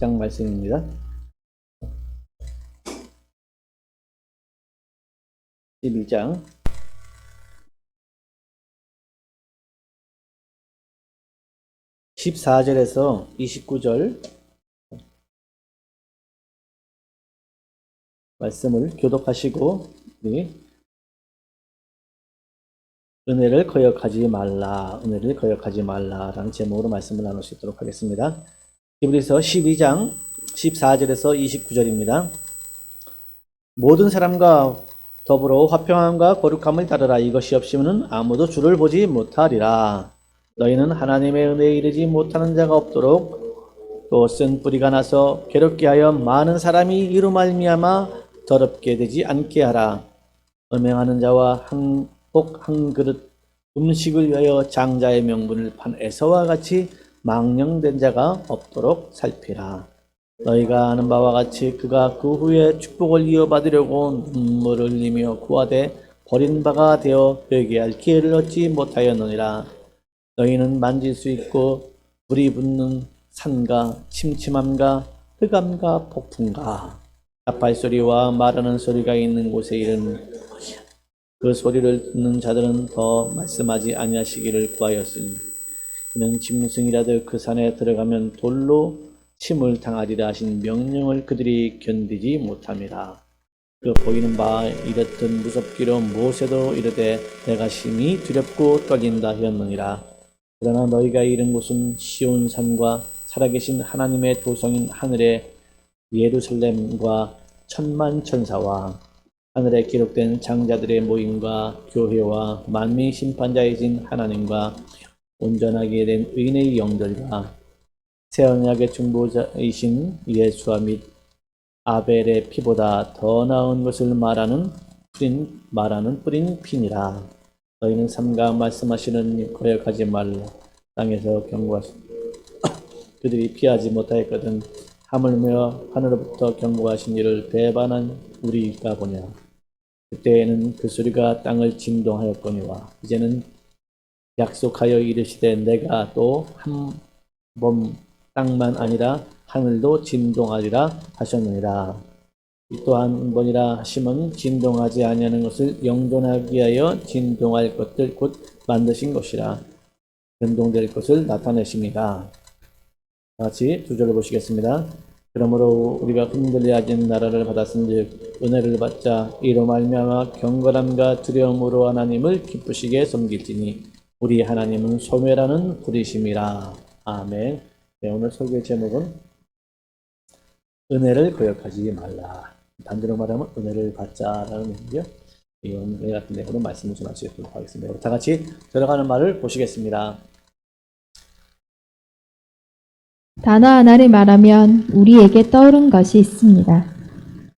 장 말씀입니다. 11장 14절에서 29절 말씀을 교독하시고 우리 은혜를 거역하지 말라, 은혜를 거역하지 말라라는 제목으로 말씀을 나눌 수 있도록 하겠습니다. 히브리서 12장 14절에서 29절입니다. 모든 사람과 더불어 화평함과 거룩함을 따르라. 이것이 없이는 아무도 주를 보지 못하리라. 너희는 하나님의 은혜에 이르지 못하는 자가 없도록 또 쓴 뿌리가 나서 괴롭게 하여 많은 사람이 이로 말미암아 더럽게 되지 않게 하라. 음행하는 자와 꼭 한 그릇 음식을 위하여 장자의 명분을 판 에서와 같이 망령된 자가 없도록 살피라. 너희가 아는 바와 같이 그가 그 후에 축복을 이어받으려고 눈물을 흘리며 구하되 버린 바가 되어 회개할 기회를 얻지 못하였느니라. 너희는 만질 수 있고 불이 붙는 산과 침침함과 흑암과 폭풍과 나팔소리와 말하는 소리가 있는 곳에 이른 그 소리를 듣는 자들은 더 말씀하지 아니하시기를 구하였으니 이는 짐승이라도 그 산에 들어가면 돌로 침을 당하리라 하신 명령을 그들이 견디지 못함이라. 그 보이는 바 이렇듯 무섭기로 모세도 이르되 내가 심히 두렵고 떨린다 하였느니라. 그러나 너희가 이른 곳은 시온산과 살아계신 하나님의 도성인 하늘의 예루살렘과 천만 천사와 하늘에 기록된 장자들의 모임과 교회와 만민 심판자이신 하나님과 온전하게 된 의인의 영들과 새 언약의 중보자이신 예수와 및 아벨의 피보다 더 나은 것을 말하는 뿌린 피니라. 너희는 삼가 말씀하시는 거역하지 말라. 땅에서 경고하시 그들이 피하지 못하였거든. 하물며 하늘로부터 경고하신 이를 배반한 우리가 보냐. 그때에는 그 소리가 땅을 진동하였거니와 이제는 약속하여 이르시되 내가 또 한 번 땅만 아니라 하늘도 진동하리라 하셨느니라. 또 한 번이라 하시면 진동하지 아니하는 것을 영존하기 위하여 진동할 것들 곧 만드신 것이라 변동될 것을 나타내십니다. 같이 두 절을 보시겠습니다. 그러므로 우리가 흔들려 하진 나라를 받았은즉 은혜를 받자 이로 말미암아 경건함과 두려움으로 하나님을 기쁘시게 섬길지니 우리 하나님은 소멸하는 불이심이라. 아멘. 네, 오늘 설교의 제목은 은혜를 거역하지 말라. 반대로 말하면 은혜를 받자라는 얘기죠. 이 은혜 같은 내용으로 말씀을 좀 마치도록 하겠습니다. 다 같이 들어가는 말을 보시겠습니다. 단어 하나를 말하면 우리에게 떠오른 것이 있습니다.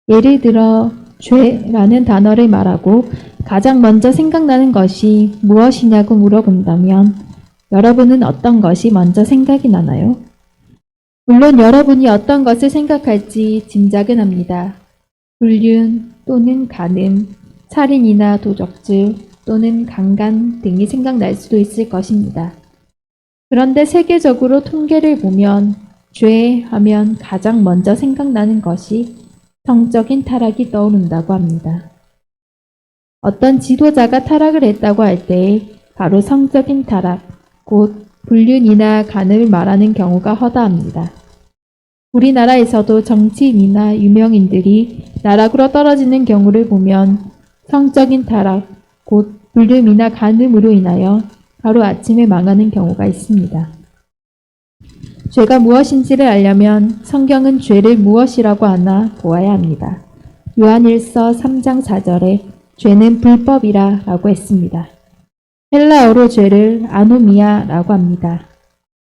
예를 들어 죄라는 단어를 말하고 가장 먼저 생각나는 것이 무엇이냐고 물어본다면 여러분은 어떤 것이 먼저 생각이 나나요? 물론 여러분이 어떤 것을 생각할지 짐작은 합니다. 불륜 또는 간음, 살인이나 도적질 또는 강간 등이 생각날 수도 있을 것입니다. 그런데 세계적으로 통계를 보면 죄 하면 가장 먼저 생각나는 것이 성적인 타락이 떠오른다고 합니다. 어떤 지도자가 타락을 했다고 할 때 바로 성적인 타락, 곧 불륜이나 간음을 말하는 경우가 허다합니다. 우리나라에서도 정치인이나 유명인들이 나락으로 떨어지는 경우를 보면 성적인 타락, 곧 불륜이나 간음으로 인하여 하루아침에 망하는 경우가 있습니다. 죄가 무엇인지를 알려면 성경은 죄를 무엇이라고 하나 보아야 합니다. 요한일서 3장 4절에 죄는 불법이라 라고 했습니다. 헬라어로 죄를 아노미아라고 합니다.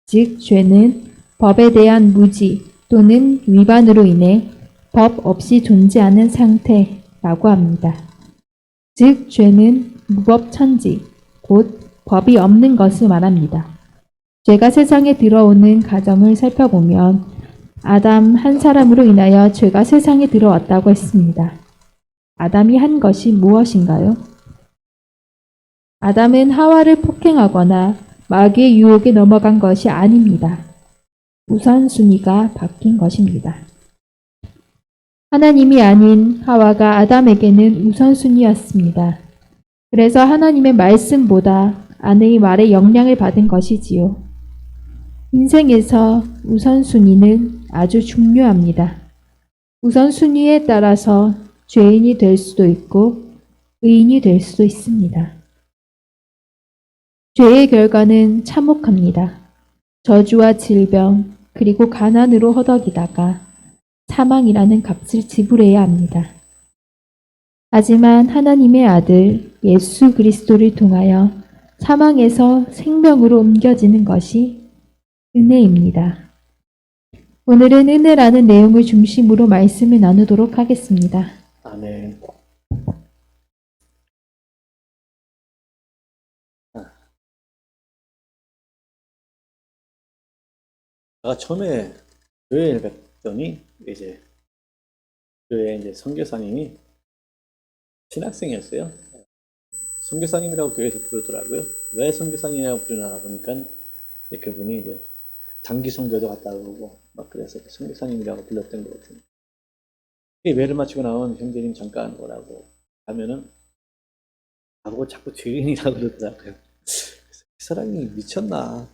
즉 죄는 법에 대한 무지 또는 위반으로 인해 법 없이 존재하는 상태라고 합니다. 즉 죄는 무법천지, 곧 법이 없는 것을 말합니다. 죄가 세상에 들어오는 과정을 살펴보면 아담 한 사람으로 인하여 죄가 세상에 들어왔다고 했습니다. 아담이 한 것이 무엇인가요? 아담은 하와를 폭행하거나 마귀의 유혹에 넘어간 것이 아닙니다. 우선순위가 바뀐 것입니다. 하나님이 아닌 하와가 아담에게는 우선순위였습니다. 그래서 하나님의 말씀보다 아내의 말에 영향을 받은 것이지요. 인생에서 우선순위는 아주 중요합니다. 우선순위에 따라서 죄인이 될 수도 있고 의인이 될 수도 있습니다. 죄의 결과는 참혹합니다. 저주와 질병, 그리고 가난으로 허덕이다가 사망이라는 값을 지불해야 합니다. 하지만 하나님의 아들 예수 그리스도를 통하여 사망에서 생명으로 옮겨지는 것이 은혜입니다. 오늘은 은혜라는 내용을 중심으로 말씀을 나누도록 하겠습니다. 아멘. 제가 처음에 교회를 갔더니 이제 교회 이제 선교사님이 신학생이었어요. 선교사님이라고 교회에서 부르더라고요. 왜 선교사님이라고 부르나 보니까 이제 그분이 이제 단기 선교도 갔다 오고 막 그래서 선교사님이라고 불렀던 것 같아요. 예배를 마치고 나온 형제님 잠깐 오라고 하면은 나보고 자꾸 죄인이라고 그러더라고요. 이 사람이 미쳤나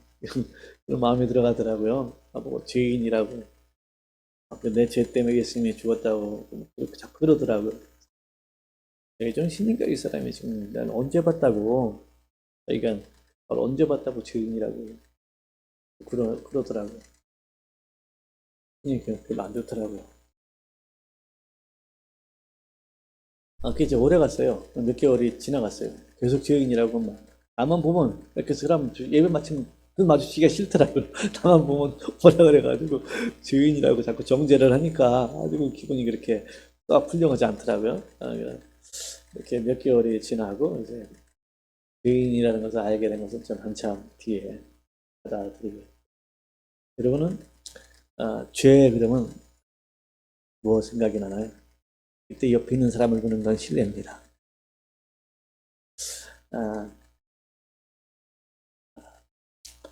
그런 마음이 들어가더라고요. 나보고 죄인이라고 내 죄 때문에 예수님이 죽었다고 그렇게 자꾸 그러더라고요. 제정신인가 이 사람이 지금 난 언제 봤다고 그러니까 언제 봤다고 죄인이라고 그러더라고요. 그러니까 별로 안 좋더라고요. 그게 이제 오래 갔어요. 몇 개월이 지나갔어요. 계속 죄인이라고 막 나만 보면 이렇게 사람 예배 마치면 눈 마주치기가 싫더라고요. 나만 보면 뭐라 그래가지고 죄인이라고 자꾸 정죄를 하니까 아주 기분이 그렇게 딱 풀려가지 않더라고요. 이렇게 몇 개월이 지나고 이제 죄인이라는 것을 알게 된 것은 좀 한참 뒤에 받아들이고 여러분은 죄 그러면 뭐 생각이 나나요? 이때 옆에 있는 사람을 보는 건 실례입니다.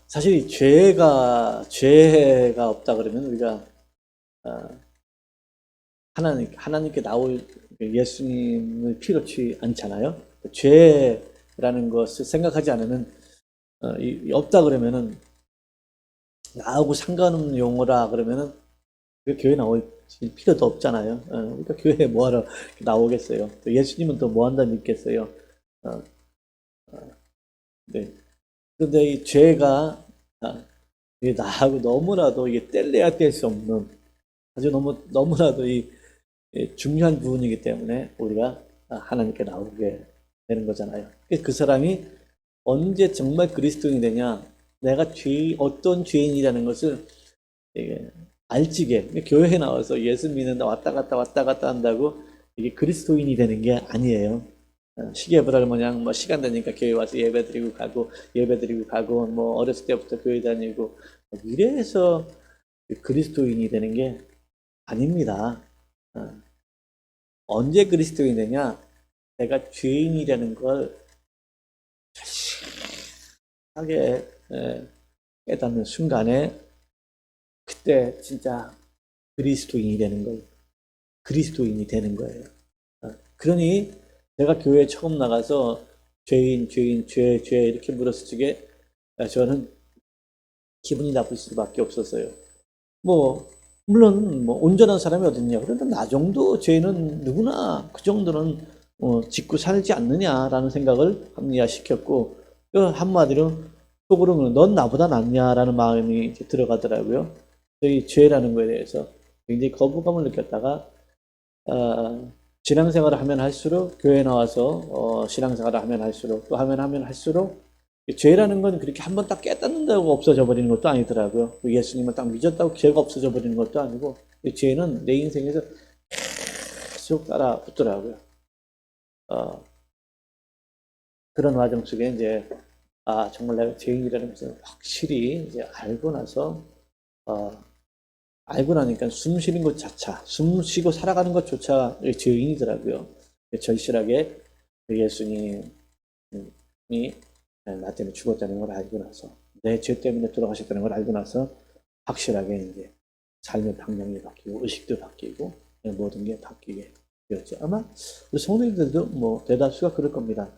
사실 이 죄가 없다 그러면 우리가 하나님께 나올 예수님을 필요치 않잖아요. 죄라는 것을 생각하지 않으면 없다 그러면은 나하고 상관없는 용어라 그러면은 그 교회 나올 필요도 없잖아요. 그러니까 교회에 뭐하러 나오겠어요. 또 예수님은 또 뭐한다 믿겠어요. 네. 그런데 이 죄가 이게 나하고 너무나도 이게 뗄래야 뗄 수 없는 아주 너무나도 이 중요한 부분이기 때문에 우리가 하나님께 나오게 되는 거잖아요. 그 사람이 언제 정말 그리스도인이 되냐? 내가 어떤 죄인이라는 것을 알지게 교회에 나와서 예수 믿는다 왔다 갔다 한다고 이게 그리스도인이 되는 게 아니에요. 시계불알 모양 뭐 시간 되니까 교회 와서 예배드리고 가고 뭐 어렸을 때부터 교회 다니고 이래서 그리스도인이 되는 게 아닙니다. 언제 그리스도인이 되냐? 내가 죄인이라는 걸 절실하게 깨닫는 순간에 그때 진짜 그리스도인이 되는 거예요. 그러니 제가 교회에 처음 나가서 죄 이렇게 물었을 적에 저는 기분이 나쁠 수밖에 없었어요. 물론 온전한 사람이 어딨냐. 그런데 나 정도 죄는 누구나 그 정도는 짓고 살지 않느냐라는 생각을 합리화시켰고 한마디로 속으로는 넌 나보다 낫냐라는 마음이 들어가더라고요. 저희 죄라는 거에 대해서 굉장히 거부감을 느꼈다가 신앙생활을 하면 할수록 교회에 나와서 신앙생활을 하면 할수록 또 하면 할수록 죄라는 건 그렇게 한번 딱 깨닫는다고 없어져 버리는 것도 아니더라고요. 예수님을 딱 믿었다고 죄가 없어져 버리는 것도 아니고 죄는 내 인생에서 계속 따라 붙더라고요. 그런 과정 속에 이제 정말 내가 죄인이라는 것을 확실히 이제 알고 나니까 숨 쉬는 것조차, 숨 쉬고 살아가는 것조차 죄인이더라고요. 절실하게 예수님이 나 때문에 죽었다는 걸 알고 나서 내 죄 때문에 돌아가셨다는 걸 알고 나서 확실하게 이제 삶의 방향이 바뀌고 의식도 바뀌고 모든 게 바뀌게 되었죠. 아마 우리 성도님들도 뭐 대다수가 그럴 겁니다.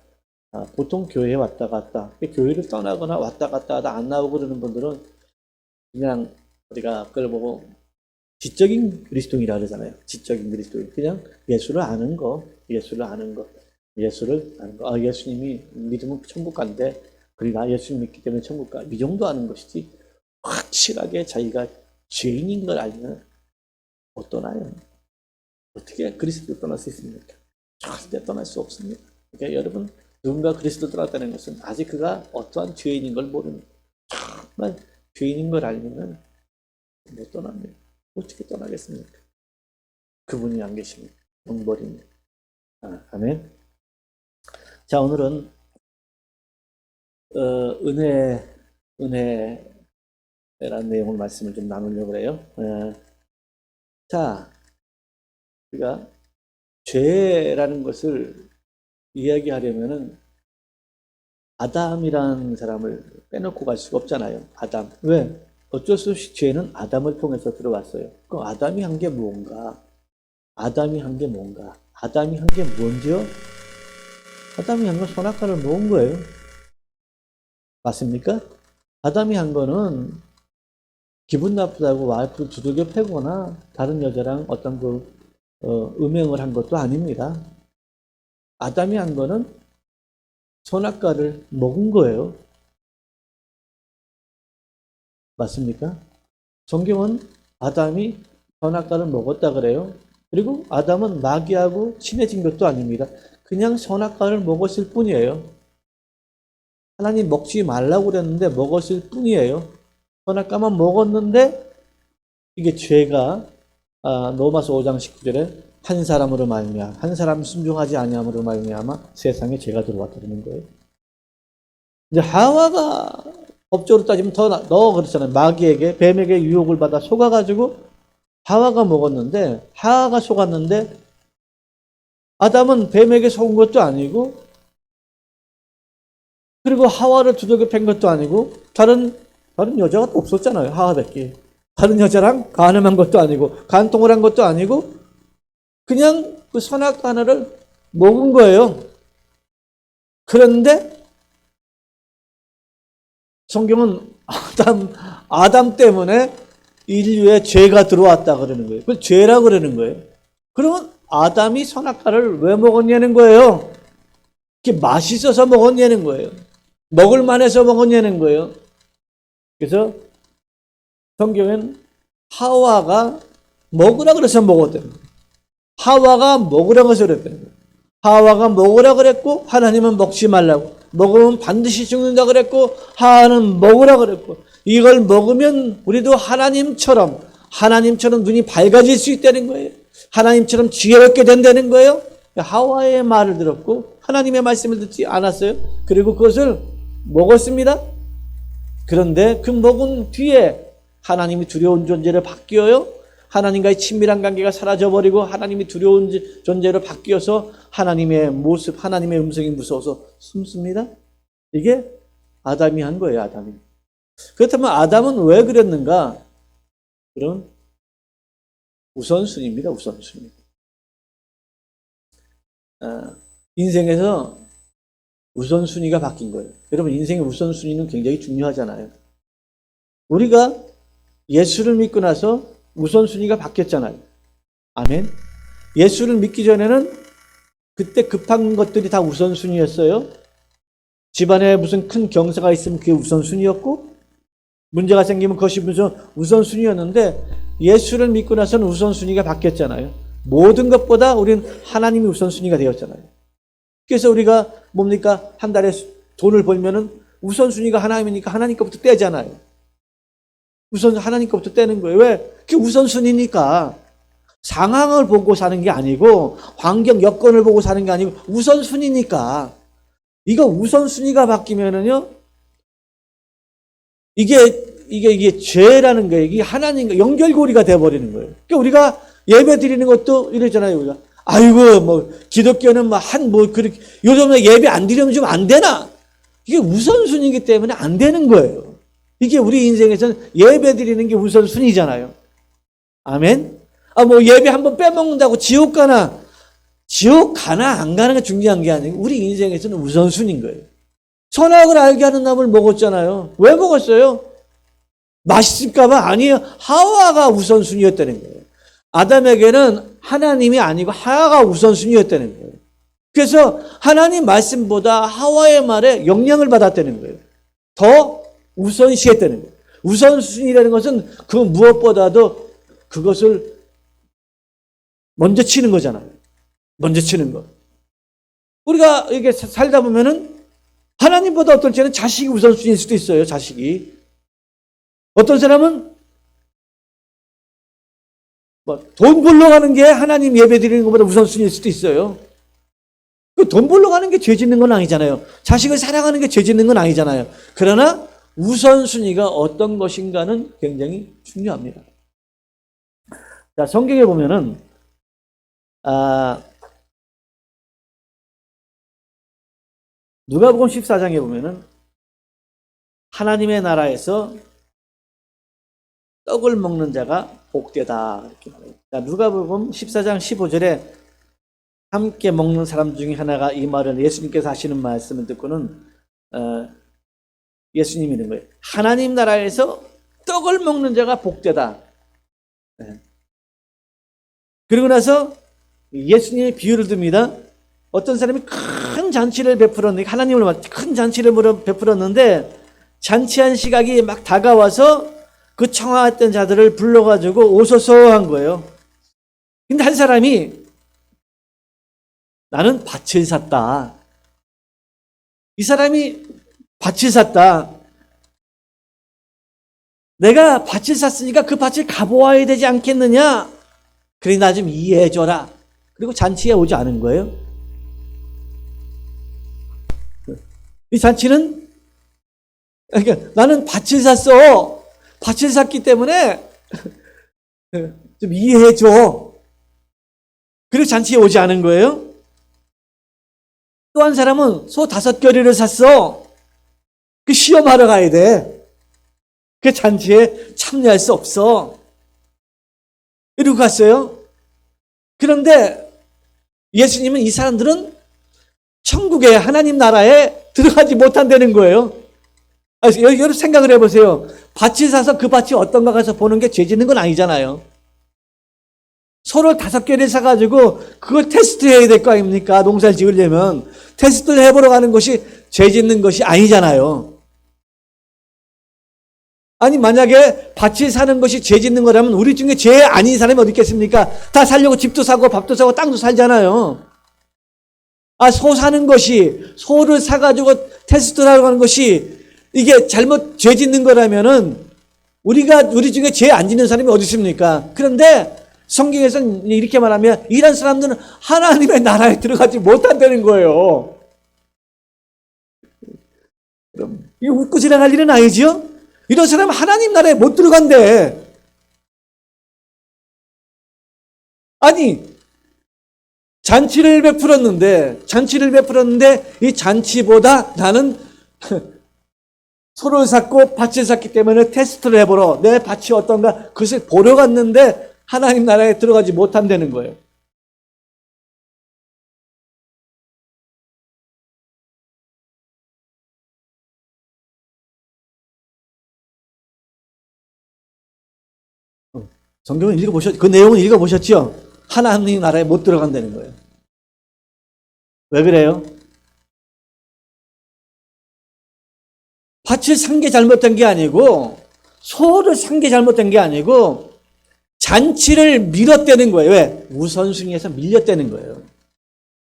보통 교회에 왔다 갔다, 교회를 떠나거나 왔다 갔다 하다 안 나오고 그러는 분들은 그냥 우리가 그걸 보고 지적인 그리스도인이라 그러잖아요. 지적인 그리스도인. 그냥 예수를 아는 거, 예수를 아는 거, 예수를 아는 거. 예수님이 믿으면 천국 간대. 그리고 예수님 믿기 때문에 천국 가. 이 정도 아는 것이지 확실하게 자기가 죄인인 걸 알면 못 떠나요. 어떻게 그리스도를 떠날 수 있습니까? 절대 떠날 수 없습니다. 그러니까 여러분, 누군가 그리스도를 떠났다는 것은 아직 그가 어떠한 죄인인 걸 모르는, 정말 죄인인 걸 알면 못 떠납니다. 어떻게 떠나겠습니까? 그분이 안 계십니다. 영벌입니다. 아멘. 자, 오늘은 은혜라는 내용을 말씀을 좀 나누려고 해요. 자, 우리가 죄라는 것을 이야기하려면은 아담이라는 사람을 빼놓고 갈 수가 없잖아요. 아담. 왜? 어쩔 수 없이 죄는 아담을 통해서 들어왔어요. 그럼 아담이 한 게 뭔가? 아담이 한 게 뭔가? 아담이 한 게 뭔지요? 아담이 한 건 선악과를 먹은 거예요. 맞습니까? 아담이 한 거는 기분 나쁘다고 와이프를 두들겨 패거나 다른 여자랑 어떤 음행을 한 것도 아닙니다. 아담이 한 거는 선악과를 먹은 거예요. 맞습니까? 성경은 아담이 선악과를 먹었다 그래요. 그리고 아담은 마귀하고 친해진 것도 아닙니다. 그냥 선악과를 먹었을 뿐이에요. 하나님 먹지 말라고 그랬는데 먹었을 뿐이에요. 선악과만 먹었는데 이게 죄가 로마서 5장 19절에 한 사람으로 말미암아 한 사람 순종하지 아니함으로 말미암아 세상에 죄가 들어왔다는 거예요. 이제 하와가 법적으로 따지면 너 그렇잖아요. 마귀에게 뱀에게 유혹을 받아 속아가지고 하와가 먹었는데 하와가 속았는데 아담은 뱀에게 속은 것도 아니고 그리고 하와를 두들겨 팬 것도 아니고 다른 여자가 또 없었잖아요. 하와밖에. 다른 여자랑 간음한 것도 아니고 간통을 한 것도 아니고 그냥 그 선악과 하나를 먹은 거예요. 그런데 성경은 아담 때문에 인류에 죄가 들어왔다 그러는 거예요. 그걸 죄라 그러는 거예요. 그러면 아담이 선악과를 왜 먹었냐는 거예요. 그게 맛있어서 먹었냐는 거예요. 먹을 만해서 먹었냐는 거예요. 그래서 성경엔 하와가 먹으라 그래서 먹었대요. 하와가 먹으라 그래서 그랬대요. 하와가 먹으라 그랬고 하나님은 먹지 말라고. 먹으면 반드시 죽는다 그랬고 하와는 먹으라 그랬고 이걸 먹으면 우리도 하나님처럼 눈이 밝아질 수 있다는 거예요. 하나님처럼 지혜롭게 된다는 거예요. 하와의 말을 들었고 하나님의 말씀을 듣지 않았어요. 그리고 그것을 먹었습니다. 그런데 그 먹은 뒤에 하나님이 두려운 존재로 바뀌어요. 하나님과의 친밀한 관계가 사라져버리고 하나님이 두려운 존재로 바뀌어서 하나님의 모습, 하나님의 음성이 무서워서 숨습니다. 이게 아담이 한 거예요. 아담이. 그렇다면 아담은 왜 그랬는가? 그런 우선순위입니다. 우선순위. 인생에서 우선순위가 바뀐 거예요. 여러분 인생의 우선순위는 굉장히 중요하잖아요. 우리가 예수를 믿고 나서 우선순위가 바뀌었잖아요. 아멘. 예수를 믿기 전에는 그때 급한 것들이 다 우선순위였어요. 집안에 무슨 큰 경사가 있으면 그게 우선순위였고 문제가 생기면 그것이 무슨 우선순위였는데 예수를 믿고 나서는 우선순위가 바뀌었잖아요. 모든 것보다 우리는 하나님이 우선순위가 되었잖아요. 그래서 우리가 뭡니까? 한 달에 돈을 벌면은 우선순위가 하나님이니까 하나님 것부터 떼잖아요. 우선 하나님 것부터 떼는 거예요. 왜? 그게 우선순위니까. 상황을 보고 사는 게 아니고 환경 여건을 보고 사는 게 아니고 우선순위니까. 이거 우선순위가 바뀌면은요. 이게 죄라는 거예요. 이게 하나님과 연결고리가 돼버리는 거예요. 그러니까 우리가 예배 드리는 것도 이러잖아요. 우리가 아이고 뭐 기독교는 그렇게 요즘에 예배 안 드리면 좀 안 되나? 이게 우선순위이기 때문에 안 되는 거예요. 이게 우리 인생에서는 예배 드리는 게 우선순위잖아요. 아멘? 뭐 예배 한번 빼먹는다고 지옥 가나 안 가는 게 중요한 게 아니고 우리 인생에서는 우선순위인 거예요. 선악을 알게 하는 나무를 먹었잖아요. 왜 먹었어요? 맛있을까봐? 아니에요. 하와가 우선순위였다는 거예요. 아담에게는 하나님이 아니고 하와가 우선순위였다는 거예요. 그래서 하나님 말씀보다 하와의 말에 영향을 받았다는 거예요. 더 우선시했다는 거예요. 우선순위라는 것은 그 무엇보다도 그것을 먼저 치는 거잖아요. 먼저 치는 거. 우리가 이렇게 살다 보면은 하나님보다 어떨 때는 자식이 우선순위일 수도 있어요. 자식이. 어떤 사람은 돈 벌러 가는 게 하나님 예배 드리는 것보다 우선순위일 수도 있어요. 돈 벌러 가는 게 죄 짓는 건 아니잖아요. 자식을 사랑하는 게 죄 짓는 건 아니잖아요. 그러나 우선순위가 어떤 것인가는 굉장히 중요합니다. 자, 성경에 보면은 누가복음 14장에 보면은 하나님의 나라에서 떡을 먹는 자가 복되다 이렇게 말해요. 자, 누가복음 14장 15절에 함께 먹는 사람 중에 하나가 이 말을 예수님께서 하시는 말씀을 듣고는 예수님이 이런 거예요. 하나님 나라에서 떡을 먹는 자가 복되다. 그리고 나서 예수님의 비유를 듭니다. 어떤 사람이 큰 잔치를 베풀었는데 하나님을 큰 잔치를 베풀었는데 잔치한 시각이 막 다가와서 그 청하했던 자들을 불러가지고 오소서 한 거예요. 근데 한 사람이 나는 밭을 샀다. 이 사람이 밭을 샀다. 내가 밭을 샀으니까 그 밭을 가보아야 되지 않겠느냐? 그래 나 좀 이해해줘라. 그리고 잔치에 오지 않은 거예요. 이 잔치는 그러니까 나는 밭을 샀어. 밭을 샀기 때문에 좀 이해해줘. 그리고 잔치에 오지 않은 거예요. 또 한 사람은 소 5겨리를 샀어. 그 시험하러 가야 돼. 그 잔치에 참여할 수 없어. 이러고 갔어요. 그런데 예수님은 이 사람들은 천국에 하나님 나라에 들어가지 못한다는 거예요. 여러분 생각을 해보세요. 밭을 사서 그 밭이 어떤가 가서 보는 게 죄 짓는 건 아니잖아요. 소를 5개를 사가지고 그걸 테스트해야 될 거 아닙니까? 농사를 지으려면 테스트를 해보러 가는 것이 죄 짓는 것이 아니잖아요. 아니 만약에 밭을 사는 것이 죄 짓는 거라면 우리 중에 죄 아닌 사람이 어디 있겠습니까? 다 살려고 집도 사고 밥도 사고 땅도 살잖아요. 소 사는 것이 소를 사가지고 테스트를 하러 가는 것이 이게 잘못 죄 짓는 거라면은 우리 중에 죄 안 짓는 사람이 어디 있습니까? 그런데 성경에서는 이렇게 말하면 이런 사람들은 하나님의 나라에 들어가지 못한다는 거예요. 이거 웃고 지나갈 일은 아니죠? 이런 사람은 하나님 나라에 못 들어간대. 아니 잔치를 베풀었는데 이 잔치보다 나는 소를 샀고 밭을 샀기 때문에 테스트를 해보러 내 밭이 어떤가 그것을 보러 갔는데 하나님 나라에 들어가지 못한다는 거예요. 성경은 그 내용은 읽어보셨죠? 하나님 나라에 못 들어간다는 거예요. 왜 그래요? 밭을 산 게 잘못된 게 아니고 소를 산 게 잘못된 게 아니고 잔치를 미뤘다는 거예요. 왜? 우선순위에서 밀렸다는 거예요.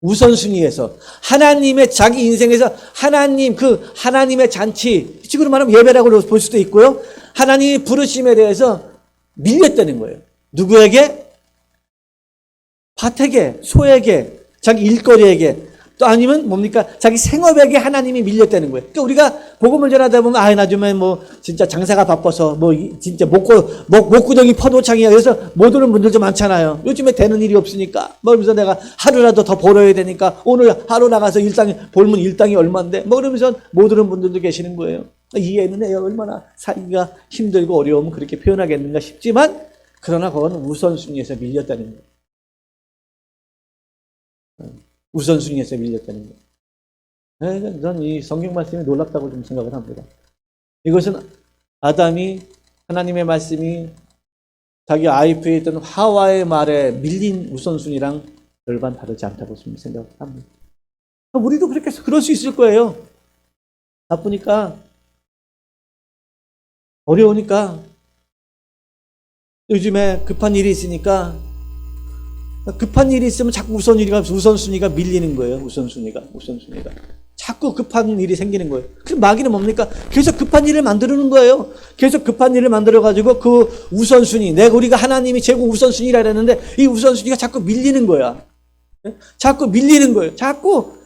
우선순위에서 하나님의 자기 인생에서 하나님의 잔치, 지금 말하면 예배라고 볼 수도 있고요. 하나님의 부르심에 대해서 밀렸다는 거예요. 누구에게? 밭에게, 소에게, 자기 일거리에게, 또 아니면 뭡니까? 자기 생업에게 하나님이 밀렸다는 거예요. 그러니까 우리가 복음을 전하다 보면 나중에 진짜 장사가 바빠서 진짜 목구덩이 퍼도창이야. 그래서 못 오는 분들도 많잖아요. 요즘에 되는 일이 없으니까 그러면서 내가 하루라도 더 벌어야 되니까 오늘 하루 나가서 볼면 일당이 얼마인데 그러면서 못 오는 분들도 계시는 거예요. 이해는 해요. 얼마나 살기가 힘들고 어려우면 그렇게 표현하겠는가 싶지만, 그러나 그건 우선순위에서 밀렸다는 거예요. 우선순위에서 밀렸다는 거예요. 저는 이 성경 말씀이 놀랍다고 좀 생각을 합니다. 이것은 아담이 하나님의 말씀이 자기 IF에 있던 하와의 말에 밀린 우선순위랑 별반 다르지 않다고 생각을 합니다. 우리도 그렇게 그럴 수 있을 거예요. 바쁘니까, 어려우니까, 요즘에 급한 일이 있으니까, 급한 일이 있으면 자꾸 우선순위가 밀리는 거예요. 우선순위가. 자꾸 급한 일이 생기는 거예요. 그럼 마귀는 뭡니까? 계속 급한 일을 만드는 거예요. 계속 급한 일을 만들어가지고 그 우선순위, 우리가 하나님이 최고 우선순위라 그랬는데 이 우선순위가 자꾸 밀리는 거야. 자꾸 밀리는 거예요. 자꾸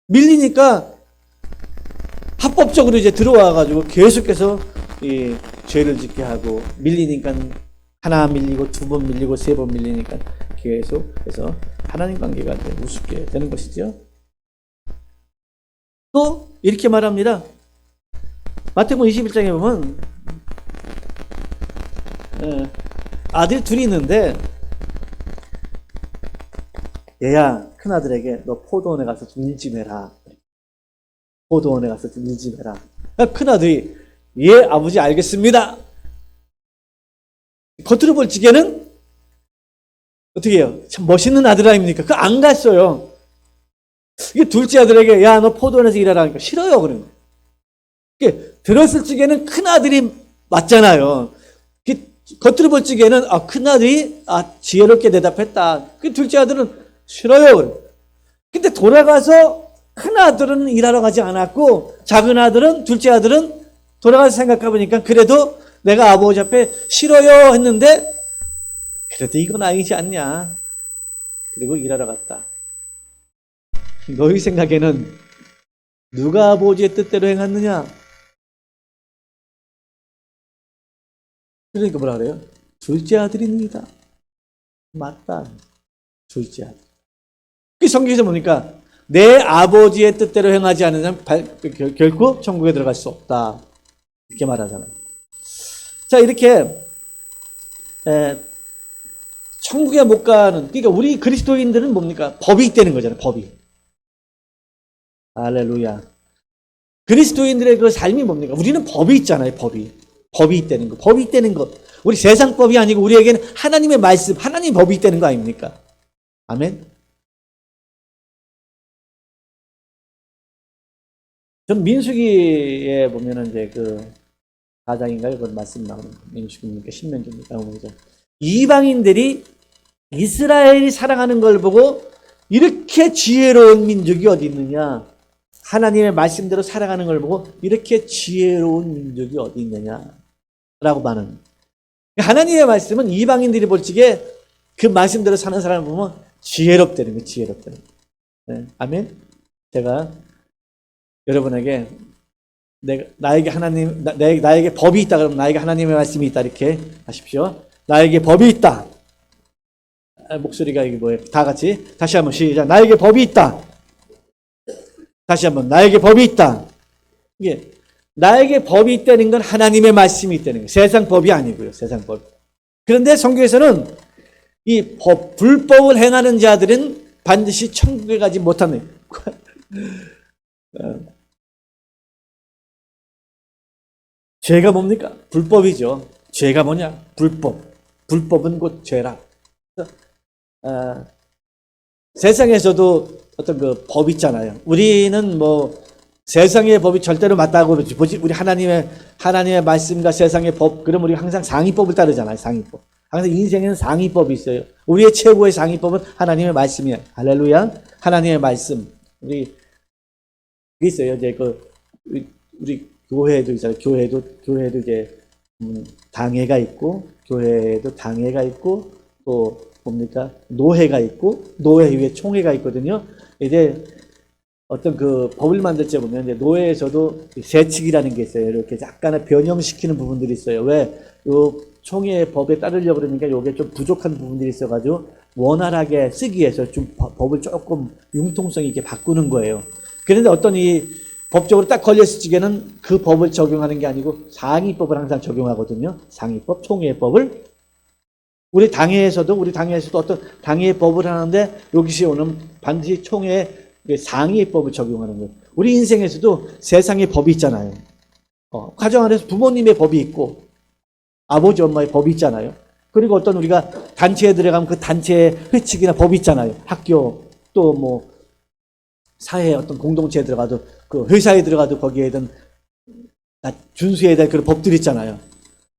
밀리니까 합법적으로 이제 들어와가지고 계속해서 이 죄를 짓게 하고, 밀리니까 하나 밀리고 두 번 밀리고 세 번 밀리니까 계속해서 하나님 관계가 이제 우습게 되는 것이죠. 또 이렇게 말합니다. 마태복음 21장에 보면 아들 둘이 있는데, 얘야 큰아들에게 너 포도원에 가서 좀 일 좀 해라. 포도원에 가서 좀 일 좀 해라. 큰아들이 예 아버지 알겠습니다. 겉으로 볼 적에는 어떻게 해요? 참 멋있는 아들 아닙니까? 그 안 갔어요. 이게 둘째 아들에게 야 너 포도원에서 일하라 하니까 싫어요 그런 거예요. 이게 들었을 적에는 큰 아들이 맞잖아요. 겉으로 볼 적에는 큰 아들이 지혜롭게 대답했다. 그 둘째 아들은 싫어요 그래요. 근데 돌아가서 큰 아들은 일하러 가지 않았고, 작은 아들은, 둘째 아들은 돌아가서 생각해 보니까 그래도 내가 아버지 앞에 싫어요 했는데 그래도 이건 아니지 않냐. 그리고 일하러 갔다. 너희 생각에는 누가 아버지의 뜻대로 행했느냐? 그러니까 뭐라 그래요? 둘째 아들입니다. 맞다. 둘째 아들. 그 성경에서 보니까 내 아버지의 뜻대로 행하지 않는 사람 결코 천국에 들어갈 수 없다. 이렇게 말하잖아요. 자, 이렇게 천국에 못 가는, 그러니까 우리 그리스도인들은 뭡니까? 법이 있다는 거잖아요. 법이. 할렐루야. 그리스도인들의 그 삶이 뭡니까? 우리는 법이 있잖아요. 법이 있다는 거. 법이 있다는 것. 우리 세상 법이 아니고 우리에게는 하나님의 말씀, 하나님 법이 있다는 거 아닙니까? 아멘. 전 민수기에 보면은 이제 그 4장인가요? 그 말씀 나오는 민수기니까 신명기니까 나오죠. 이방인들이 이스라엘이 사랑하는 걸 보고 이렇게 지혜로운 민족이 어디 있느냐? 하나님의 말씀대로 살아가는 걸 보고 이렇게 지혜로운 민족이 어디 있느냐라고 말하는. 하나님의 말씀은 이방인들이 볼 적에 그 말씀대로 사는 사람을 보면 지혜롭다는 거예요. 지혜롭다는 거예요. 네. 아멘. 제가 여러분에게 나에게 법이 있다 그러면 나에게 하나님의 말씀이 있다 이렇게 하십시오. 나에게 법이 있다. 목소리가 이게 뭐예요? 다 같이 다시 한번 시작. 나에게 법이 있다. 다시 한번 나에게 법이 있다. 이게 나에게 법이 있다는 건 하나님의 말씀이 있다는 거예요. 세상 법이 아니고요. 세상 법. 그런데 성경에서는 이 불법을 행하는 자들은 반드시 천국에 가지 못하는 죄가 뭡니까? 불법이죠. 죄가 뭐냐? 불법. 불법은 곧 죄라. 세상에서도 어떤 그 법 있잖아요. 우리는 뭐 세상의 법이 절대로 맞다고 그러지. 우리 하나님의 말씀과 세상의 법, 그럼 우리 항상 상위법을 따르잖아요. 상위법. 항상 인생에는 상위법이 있어요. 우리의 최고의 상위법은 하나님의 말씀이에요. 할렐루야. 하나님의 말씀. 우리 있어요. 이제 우리 교회도 있잖아요. 교회도 이제 당회가 있고, 교회도 당회가 있고, 또 뭡니까? 노회가 있고, 노회 위에 총회가 있거든요. 이제 어떤 그 법을 만들 때 보면 이제 노회에서도 세칙이라는 게 있어요. 이렇게 약간의 변형시키는 부분들이 있어요. 왜? 요 총회 법에 따르려고 그러니까 요게 좀 부족한 부분들이 있어가지고 원활하게 쓰기 위해서 좀 법을 조금 융통성 있게 바꾸는 거예요. 그런데 어떤 이 법적으로 딱 걸렸을 적에는 그 법을 적용하는 게 아니고 상위법을 항상 적용하거든요. 상위법, 총회법을. 우리 당회에서도 어떤 당회법을 하는데 여기서 오는 반드시 총회 상위법을 적용하는 거예요. 우리 인생에서도 세상의 법이 있잖아요. 가정 안에서 부모님의 법이 있고 아버지 엄마의 법이 있잖아요. 그리고 어떤 우리가 단체에 들어가면 그 단체의 회칙이나 법이 있잖아요. 학교 또 뭐 사회 어떤 공동체에 들어가도 그 회사에 들어가도 거기에든 준수해야 될 그런 법들이 있잖아요.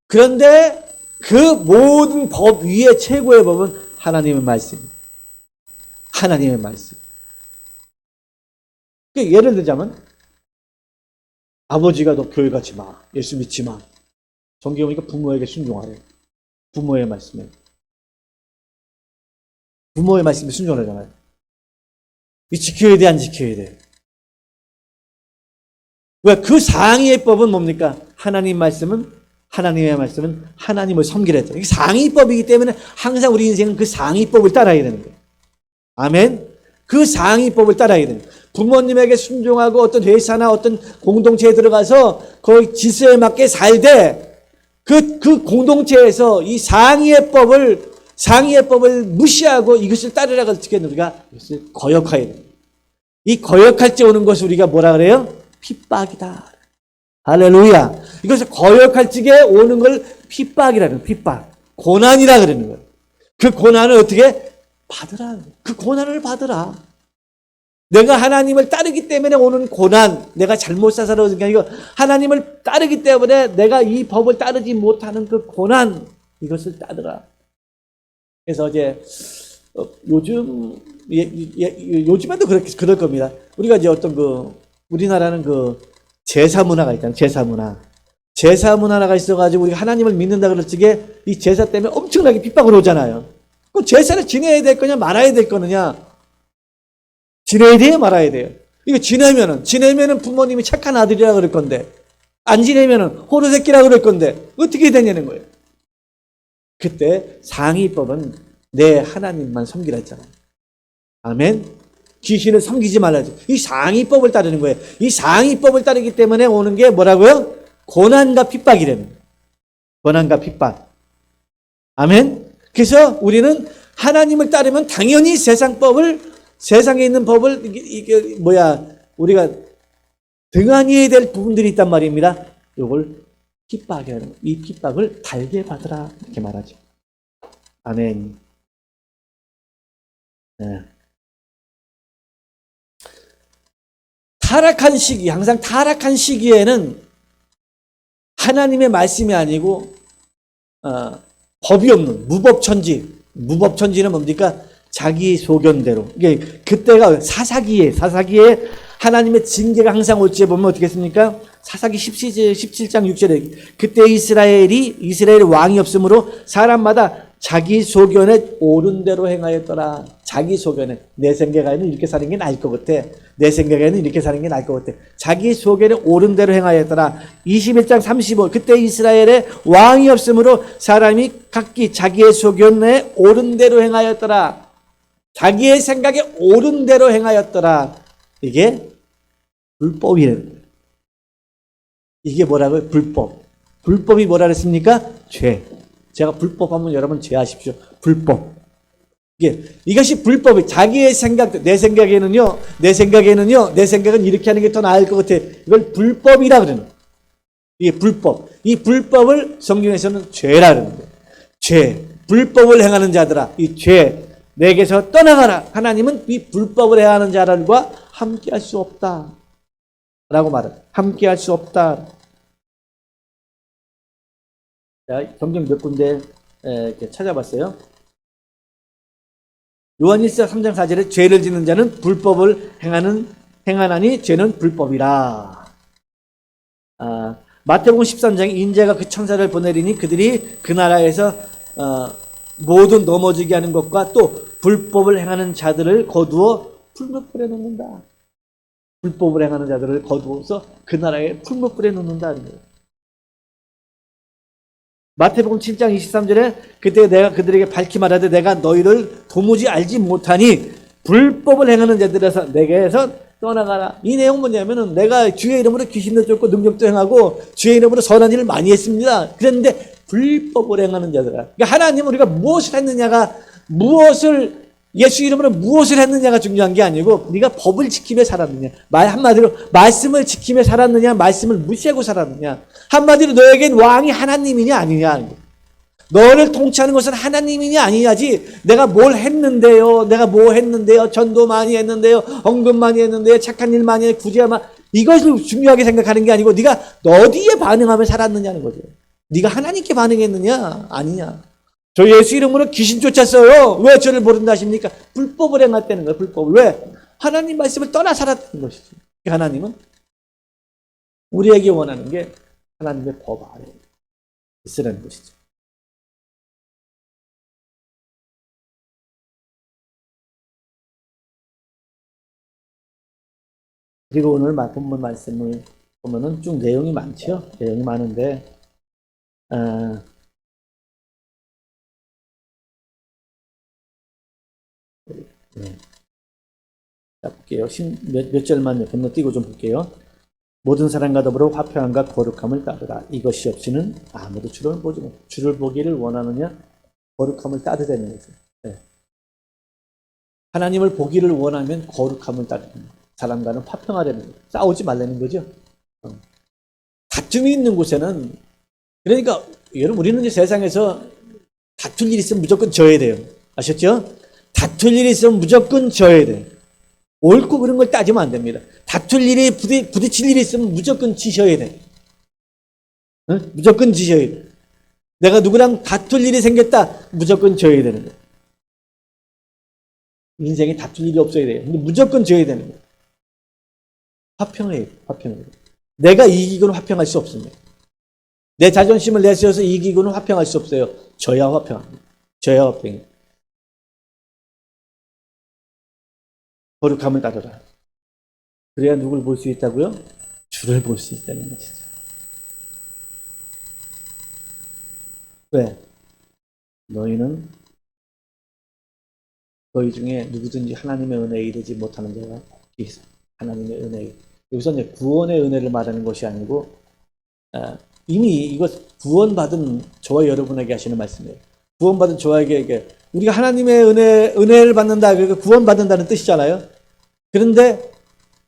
그런데 그 모든 법 위에 최고의 법은 하나님의 말씀입니다. 하나님의 말씀. 예를 들자면 아버지가 너 교회 가지 마. 예수 믿지 마. 성경에 보니까 부모에게 순종하래. 부모의 말씀에. 부모의 말씀에 순종하잖아요. 이 지켜야 돼, 안 지켜야 돼? 왜? 그 상위의 법은 뭡니까? 하나님의 말씀은 하나님을 섬기라 했잖아요. 이게 상위법이기 때문에 항상 우리 인생은 그 상위법을 따라야 되는 거예요. 아멘? 그 상위법을 따라야 되는 거예요. 부모님에게 순종하고 어떤 회사나 어떤 공동체에 들어가서 거기 질서에 맞게 살되 그 공동체에서 이 상위의 법을 무시하고 이것을 따르라고 할 적에 우리가 이것을 거역해야 돼요. 이 거역할 때 오는 것을 우리가 뭐라 그래요? 핍박이다. 할렐루야. 이것을 거역할 적에 오는 걸 핍박이라는 핍박. 고난이라 그러는 거예요. 그 고난을 어떻게 받으라. 그 고난을 받으라. 내가 하나님을 따르기 때문에 오는 고난, 내가 잘못 살아서 그런 게 아니고 하나님을 따르기 때문에 내가 이 법을 따르지 못하는 그 고난, 이것을 따르라. 그래서 이제 요즘에도 그럴 겁니다. 우리가 이제 어떤 우리나라는 제사 문화가 있잖아요. 제사 문화가 있어가지고 우리가 하나님을 믿는다 그럴 적에 이 제사 때문에 엄청나게 핍박을 오잖아요. 그럼 제사를 지내야 될 거냐 말아야 될 거느냐? 지내야 돼요, 말아야 돼요? 이거 지내면은 부모님이 착한 아들이라 그럴 건데, 안 지내면은 호루새끼라 그럴 건데, 어떻게 되냐는 거예요. 그때 상위법은 내 하나님만 섬기라 했잖아요. 아멘? 귀신을 섬기지 말라죠. 이 상위법을 따르는 거예요. 이 상위법을 따르기 때문에 오는 게 뭐라고요? 고난과 핍박이라는 거예요. 고난과 핍박. 아멘? 그래서 우리는 하나님을 따르면 당연히 세상에 있는 법을, 우리가 등한히 해야 될 부분들이 있단 말입니다. 이걸 핍박이라는 거예요. 이 핍박을 달게 받으라. 이렇게 말하죠. 아멘. 네. 항상 타락한 시기에는 하나님의 말씀이 아니고, 법이 없는 무법천지는 뭡니까? 자기 소견대로. 이게 그때가 사사기에 하나님의 징계가 항상 올 때 보면 어떻게 했습니까? 사사기 17장 6절에 그때 이스라엘 왕이 없으므로 사람마다 자기 소견에 옳은 대로 행하였더라. 자기 소견에 내 생각에는 이렇게 사는 게 나을 것 같아. 내 생각에는 이렇게 사는 게 나을 것 같아. 자기 소견에 옳은 대로 행하였더라. 21장 35 그때 이스라엘에 왕이 없으므로 사람이 각기 자기의 소견에 옳은 대로 행하였더라. 자기의 생각에 옳은 대로 행하였더라. 이게 불법이에요. 이게 뭐라고요? 불법이 뭐라 그랬습니까? 죄. 제가 불법하면 여러분 죄하십시오. 불법. 이것이 불법이 자기의 생각, 내 생각은 이렇게 하는 게 더 나을 것 같아. 이걸 불법이라 그러는 거예요. 이게 불법. 이 불법을 성경에서는 죄라 그러는 거예요. 죄. 불법을 행하는 자들아. 이 죄. 내게서 떠나가라. 하나님은 이 불법을 행하는 자들과 함께 할 수 없다. 라고 말합니다. 함께 할 수 없다. 자, 성경 몇 군데 이렇게 찾아봤어요. 요한일서 3장 4절에 죄를 짓는 자는 불법을 행하나니 죄는 불법이라. 마태복음 13장에 인자가 그 천사를 보내리니 그들이 그 나라에서 모든 넘어지게 하는 것과 또 불법을 행하는 자들을 거두어 풀무불에 놓는다. 불법을 행하는 자들을 거두어서 그 나라에 풀무불에 놓는다는 거예요. 마태복음 7장 23절에 그때 내가 그들에게 밝히 말하되 내가 너희를 도무지 알지 못하니 불법을 행하는 자들에서 내게서 떠나가라. 이 내용 뭐냐면은 내가 주의 이름으로 귀신도 쫓고 능력도 행하고 주의 이름으로 선한 일을 많이 했습니다. 그랬는데 불법을 행하는 자들아. 그러니까 하나님 우리가 무엇을 했느냐가 예수 이름으로 무엇을 했느냐가 중요한 게 아니고 네가 법을 지키며 살았느냐. 한마디로 말씀을 지키며 살았느냐, 말씀을 무시하고 살았느냐. 한마디로 너에겐 왕이 하나님이냐 아니냐. 너를 통치하는 것은 하나님이냐 아니냐지. 내가 뭘 했는데요, 내가 뭐 했는데요, 전도 많이 했는데요, 헌금 많이 했는데요, 착한 일 많이 했는데 굳이 아마 이것을 중요하게 생각하는 게 아니고 네가 어디에 반응하며 살았느냐는 거죠. 네가 하나님께 반응했느냐 아니냐. 저 예수 이름으로 귀신 쫓았어요. 왜 저를 모른다 하십니까? 불법을 행했다는 거예요. 불법을. 왜? 하나님 말씀을 떠나 살았다는 것이죠. 하나님은 우리에게 원하는 게 하나님의 법 아래에 있으라는 것이죠. 그리고 오늘 본문 말씀을 보면은 쭉 내용이 많죠. 내용이 많은데, 네. 자, 볼게요. 몇 절만 건너뛰고 좀 볼게요. 모든 사람과 더불어 화평함과 거룩함을 따르라. 이것이 없이는 아무도 주를 보지 못. 주를 보기를 원하느냐? 거룩함을 따르자는 거죠. 네. 하나님을 보기를 원하면 거룩함을 따르는 거예요. 사람과는 화평하려는 거예요. 싸우지 말라는 거죠. 다툼이 있는 곳에는, 그러니까 여러분 우리는 이제 세상에서 다툴 일이 있으면 무조건 져야 돼요. 아셨죠? 다툴 일이 있으면 무조건 져야 돼요. 옳고 그런 걸 따지면 안 됩니다. 다툴 일이 부딪힐 일이 있으면 무조건 지셔야 돼요. 응? 무조건 지셔야 돼요. 내가 누구랑 다툴 일이 생겼다, 무조건 져야 되는 거예요. 인생에 다툴 일이 없어야 돼요. 근데 무조건 져야 되는 거예요. 화평해요. 화평해요. 내가 이기고는 화평할 수 없습니다. 내 자존심을 내세워서 이기고는 화평할 수 없어요. 저야 화평합니다. 저야 화평해요. 거룩함을 따르라. 그래야 누굴 볼 수 있다고요? 주를 볼 수 있다는 것이죠. 왜? 너희는 너희 중에 누구든지 하나님의 은혜에 이르지 못하는 자가 있어. 하나님의 은혜. 여기서 이제 구원의 은혜를 말하는 것이 아니고 이미 이것 구원받은 저와 여러분에게 하시는 말씀이에요. 구원받은 저에게 우리가 하나님의 은혜를 받는다. 그러니까 구원받는다는 뜻이잖아요. 그런데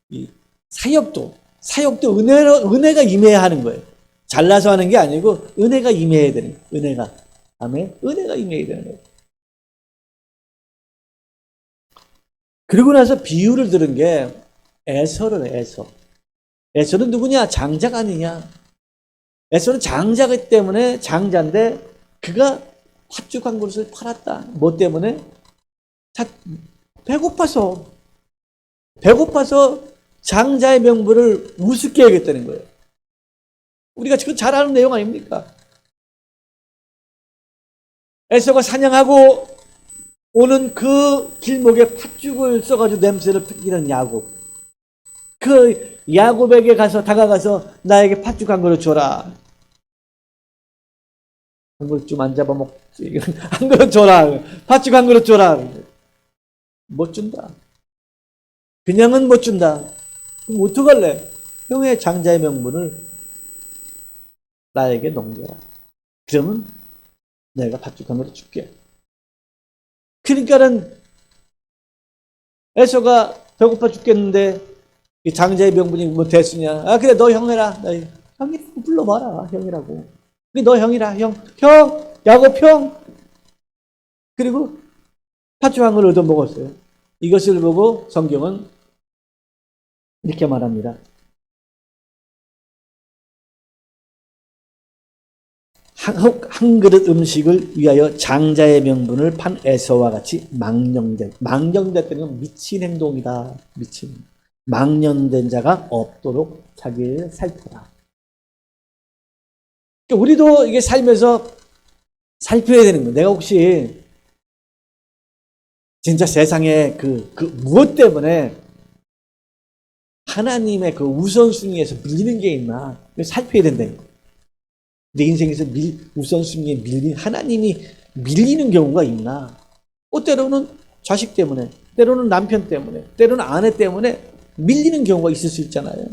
이 사역도 은혜가 임해야 하는 거예요. 잘나서 하는 게 아니고 은혜가 임해야 되는 거예요. 은혜가. 아멘. 은혜가 임해야 되는 거예요. 그리고 나서 비유를 들은 게 에서를 에서. 에서는 누구냐? 장자가 아니냐? 에서는 장자기 때문에 장자인데 그가 팥죽 한 그릇을 팔았다. 뭐 때문에? 배고파서 장자의 명분을 우습게 여겼다는 거예요. 우리가 지금 잘 아는 내용 아닙니까? 에서가 사냥하고 오는 그 길목에 팥죽을 써가지고 냄새를 풍기는 야곱. 그 야곱에게 다가가서 나에게 팥죽 한 그릇 줘라. 한 그릇 좀 안 잡아먹지. 한 그릇 줘라. 팥죽 한 그릇 줘라. 못 준다. 그냥은 못 준다. 그럼 어떡할래? 형의 장자의 명분을 나에게 넘겨라. 그러면 내가 팥죽 한 그릇 줄게. 그러니까는 에서가 배고파 죽겠는데 이 장자의 명분이 뭐 됐으냐? 아 그래 너 형 해라. 형이라고 불러봐라. 형이라고. 그래 너 형이라. 형 야곱 형. 그리고 팥죽 한 그릇 얻어 먹었어요. 이것을 보고 성경은 이렇게 말합니다. 한 그릇 음식을 위하여 장자의 명분을 판 에서와 같이 망령됐다는 건 미친 행동이다. 망령된 자가 없도록 자기를 살펴라. 그러니까 우리도 이게 살면서 살펴야 되는 거예요. 내가 혹시 진짜 세상에 무엇 때문에 하나님의 그 우선순위에서 밀리는 게 있나? 살펴야 된다는 거예요. 내 인생에서 우선순위에 하나님이 밀리는 경우가 있나? 때로는 자식 때문에, 때로는 남편 때문에, 때로는 아내 때문에 밀리는 경우가 있을 수 있잖아요.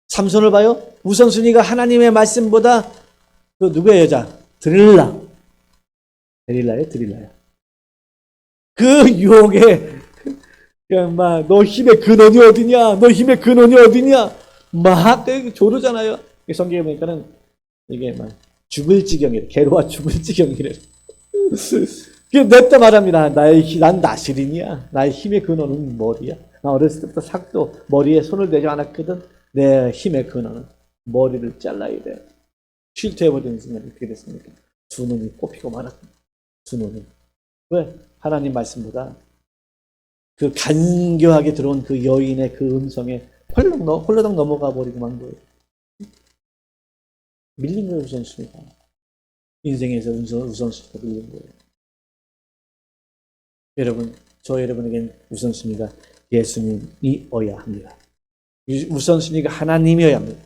삼손을 봐요. 우선순위가 하나님의 말씀보다 그 누구의 여자? 드릴라예요. 그 유혹에 그냥 막 너 힘의 근원이 어디냐? 너 힘의 근원이 어디냐? 막 조르잖아요. 성경에 보니까는 이게 막 죽을 지경이래. 괴로워 죽을 지경이래. 냅다 말합니다. 난 나시린이야. 나의 힘의 근원은 머리야. 나 어렸을 때부터 삭도 머리에 손을 대지 않았거든. 내 힘의 근원은 머리를 잘라야 돼. 실토해버리는 순간에 어떻게 됐습니까? 두 눈이 뽑히고 말았습니다. 두 눈이. 왜? 하나님 말씀보다 그 간교하게 들어온 그 여인의 그 음성에 홀로당 넘어가 버리고 만 거예요. 밀린 거예요, 우선순위가. 인생에서 우선순위가 밀린 거예요. 여러분, 저 여러분에겐 우선순위가 예수님이어야 합니다. 우선순위가 하나님이어야 합니다.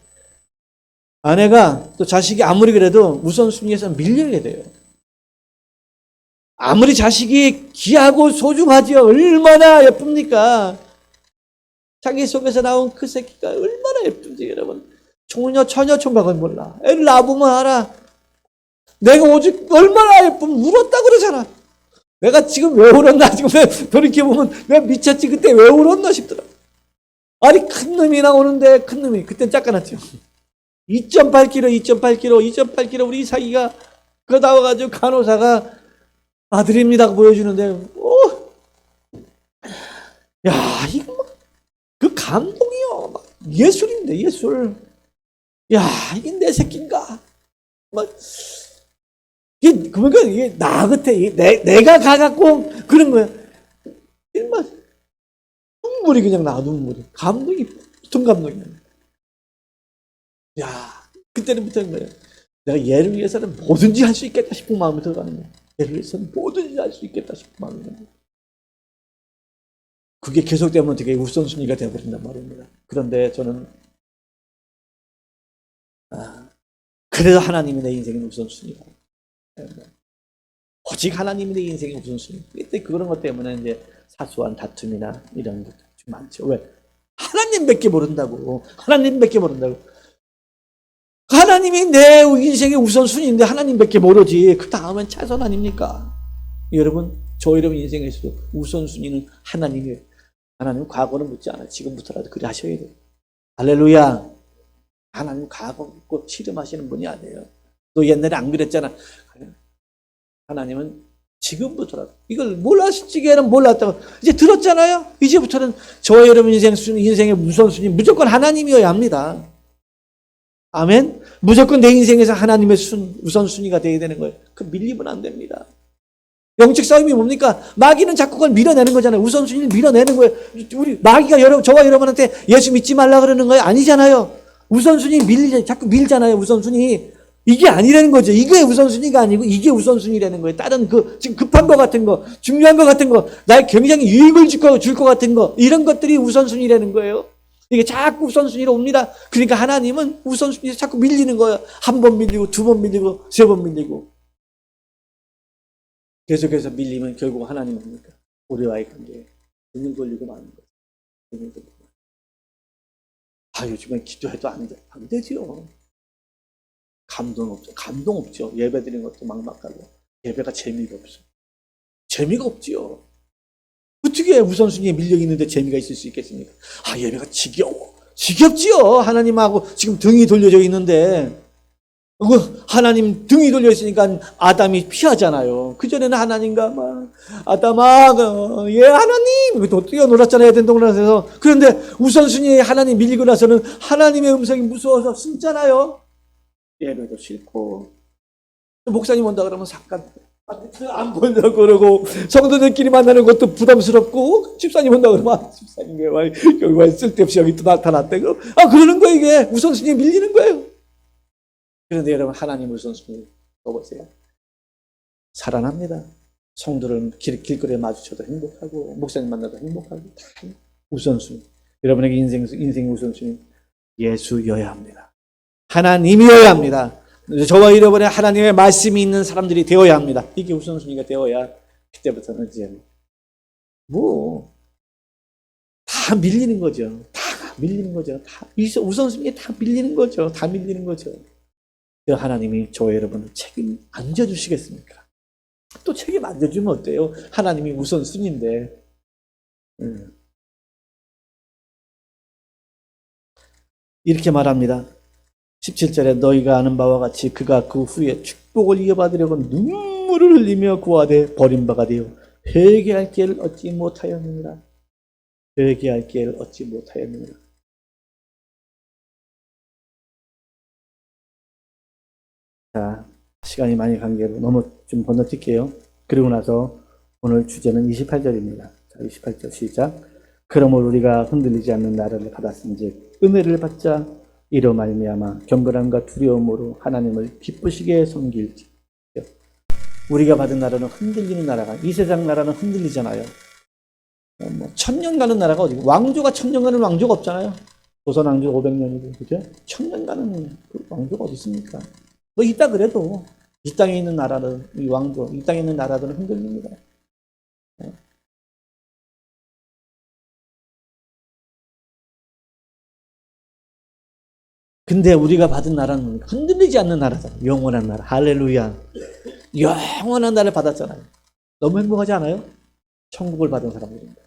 아내가 또 자식이 아무리 그래도 우선순위에서 밀려야 돼요. 아무리 자식이 귀하고 소중하지요. 얼마나 예쁩니까? 자기 속에서 나온 그 새끼가 얼마나 예쁜지 여러분. 처녀 총각은 몰라. 애를 낳아보면 알아. 내가 오직 얼마나 예쁘면 울었다 그러잖아. 내가 지금 왜 울었나? 지금 돌이켜보면 내가 미쳤지. 그때 왜 울었나 싶더라. 아니 큰 놈이 나오는데 큰 놈이 그땐 짝가났죠. 2.8kg 우리 이삭이가 그거 나와가지고 간호사가 아들입니다 보여주는데 야 이거 막 그 감동이요. 막 예술인데 예술. 야 이게 내 새끼인가? 막 그러니까 이게 나 같아. 내가 가갖고 그런 거야. 막 눈물이 그냥 나. 눈물이 감동이 붙은 감동이야. 야 그때는 붙은 거예요. 내가 얘를 위해서는 뭐든지 할 수 있겠다 싶은 마음이 들어가는 거야. 얘를 위해서는 뭐든지 할 수 있겠다 싶은 마음이 들어가는 거야. 그게 계속되면 되게 우선순위가 되어버린단 말입니다. 그런데 저는 그래도 하나님이 내 인생의 우선순위가 오직 하나님이 내 인생의 우선순위. 그런 것 때문에 이제 사소한 다툼이나 이런 것도 좀 많죠. 왜? 하나님밖에 모른다고. 하나님이 내 인생의 우선순위인데 하나님밖에 모르지. 그 다음엔 차선 아닙니까? 여러분, 저 여러분 인생에서도 우선순위는 하나님이에요. 하나님 과거는 묻지 않아요. 지금부터라도 그리 하셔야 돼요. 할렐루야. 하나님 과거 묻고 씨름하시는 분이 아니에요. 너 옛날에 안 그랬잖아. 하나님은 지금부터라도 이걸 몰랐지게는 몰랐다고 이제 들었잖아요. 이제부터는 저 여러분 인생의 우선순위 무조건 하나님이어야 합니다. 아멘. 무조건 내 인생에서 하나님의 우선순위가 되어야 되는 거예요. 그 밀리면 안 됩니다. 영적 싸움이 뭡니까? 마귀는 자꾸 그걸 밀어내는 거잖아요. 우선순위를 밀어내는 거예요. 우리 마귀가 저와 여러분한테 예수 믿지 말라 그러는 거예요? 아니잖아요. 우선순위 자꾸 밀잖아요. 우선순위. 이게 아니라는 거죠. 이게 우선순위가 아니고 이게 우선순위라는 거예요. 다른 지금 급한 거 같은 거, 중요한 거 같은 거, 나에 굉장히 유익을 줄 것 같은 거, 이런 것들이 우선순위라는 거예요. 이게 자꾸 우선순위로 옵니다. 그러니까 하나님은 우선순위에서 자꾸 밀리는 거예요. 한 번 밀리고, 두 번 밀리고, 세 번 밀리고. 계속해서 밀리면 결국 하나님은 뭡니까? 우리와의 관계에 눈을 돌리고 마는 거예요. 요즘에 기도해도 안 되지요. 감동 없죠. 예배 드리는 것도 막막하고 예배가 재미가 없지요. 어떻게 우선순위에 밀려 있는데 재미가 있을 수 있겠습니까? 예배가 지겹지요. 하나님하고 지금 등이 돌려져 있는데 하나님 등이 돌려 있으니까 아담이 피하잖아요. 그전에는 하나님과 아담아 하나님 또 뛰어놀았잖아요. 된동산에서. 그런데 우선순위에 하나님 밀리고 나서는 하나님의 음성이 무서워서 숨잖아요. 예배도 싫고 목사님 온다 그러면 잠깐 안 본다고 그러고 성도들끼리 만나는 것도 부담스럽고 집사님 온다 그러면 집사님 왜 쓸데없이 여기 또 나타났대. 그러는 거예요. 이게 우선순위에 밀리는 거예요. 그런데 여러분 하나님 우선순위 보세요. 살아납니다. 성도를 길거리에 마주쳐도 행복하고 목사님 만나도 행복하고 다 우선순위. 여러분에게 인생의 우선순위 예수여야 합니다. 하나님이어야 합니다. 저와 여러분의 하나님의 말씀이 있는 사람들이 되어야 합니다. 이게 우선순위가 되어야 그때부터는 이제 다 밀리는 거죠. 다 밀리는 거죠. 다 우선순위에 다 밀리는 거죠. 다 밀리는 거죠. 하나님이 저 여러분을 책임 안 져주시겠습니까? 또 책임 안 져주면 어때요? 하나님이 우선순위인데. 이렇게 말합니다. 17절에 너희가 아는 바와 같이 그가 그 후에 축복을 이어받으려고 눈물을 흘리며 구하되 버린 바가 되어 회개할 기회를 얻지 못하였느니라. 회개할 기회를 얻지 못하였느니라. 자, 시간이 많이 간 게로 너무 좀 건너뛸게요. 그리고 나서 오늘 주제는 28절입니다. 자, 28절 시작. 그러므로 우리가 흔들리지 않는 나라를 받았은즉 은혜를 받자 이로 말미암아 경건함과 두려움으로 하나님을 기쁘시게 섬길지. 우리가 받은 나라는 흔들리는 나라가, 이 세상 나라는 흔들리잖아요. 천년 가는 나라가 어디, 왕조가 천년 가는 왕조가 없잖아요. 조선 왕조 500년이고, 그죠? 천년 가는 그 왕조가 어디 있습니까? 뭐 있다 그래도 이 땅에 있는 나라는, 이 왕조, 이 땅에 있는 나라들은 흔들립니다. 근데 우리가 받은 나라는 흔들리지 않는 나라잖아요. 영원한 나라. 할렐루야. 영원한 나라를 받았잖아요. 너무 행복하지 않아요? 천국을 받은 사람들입니다.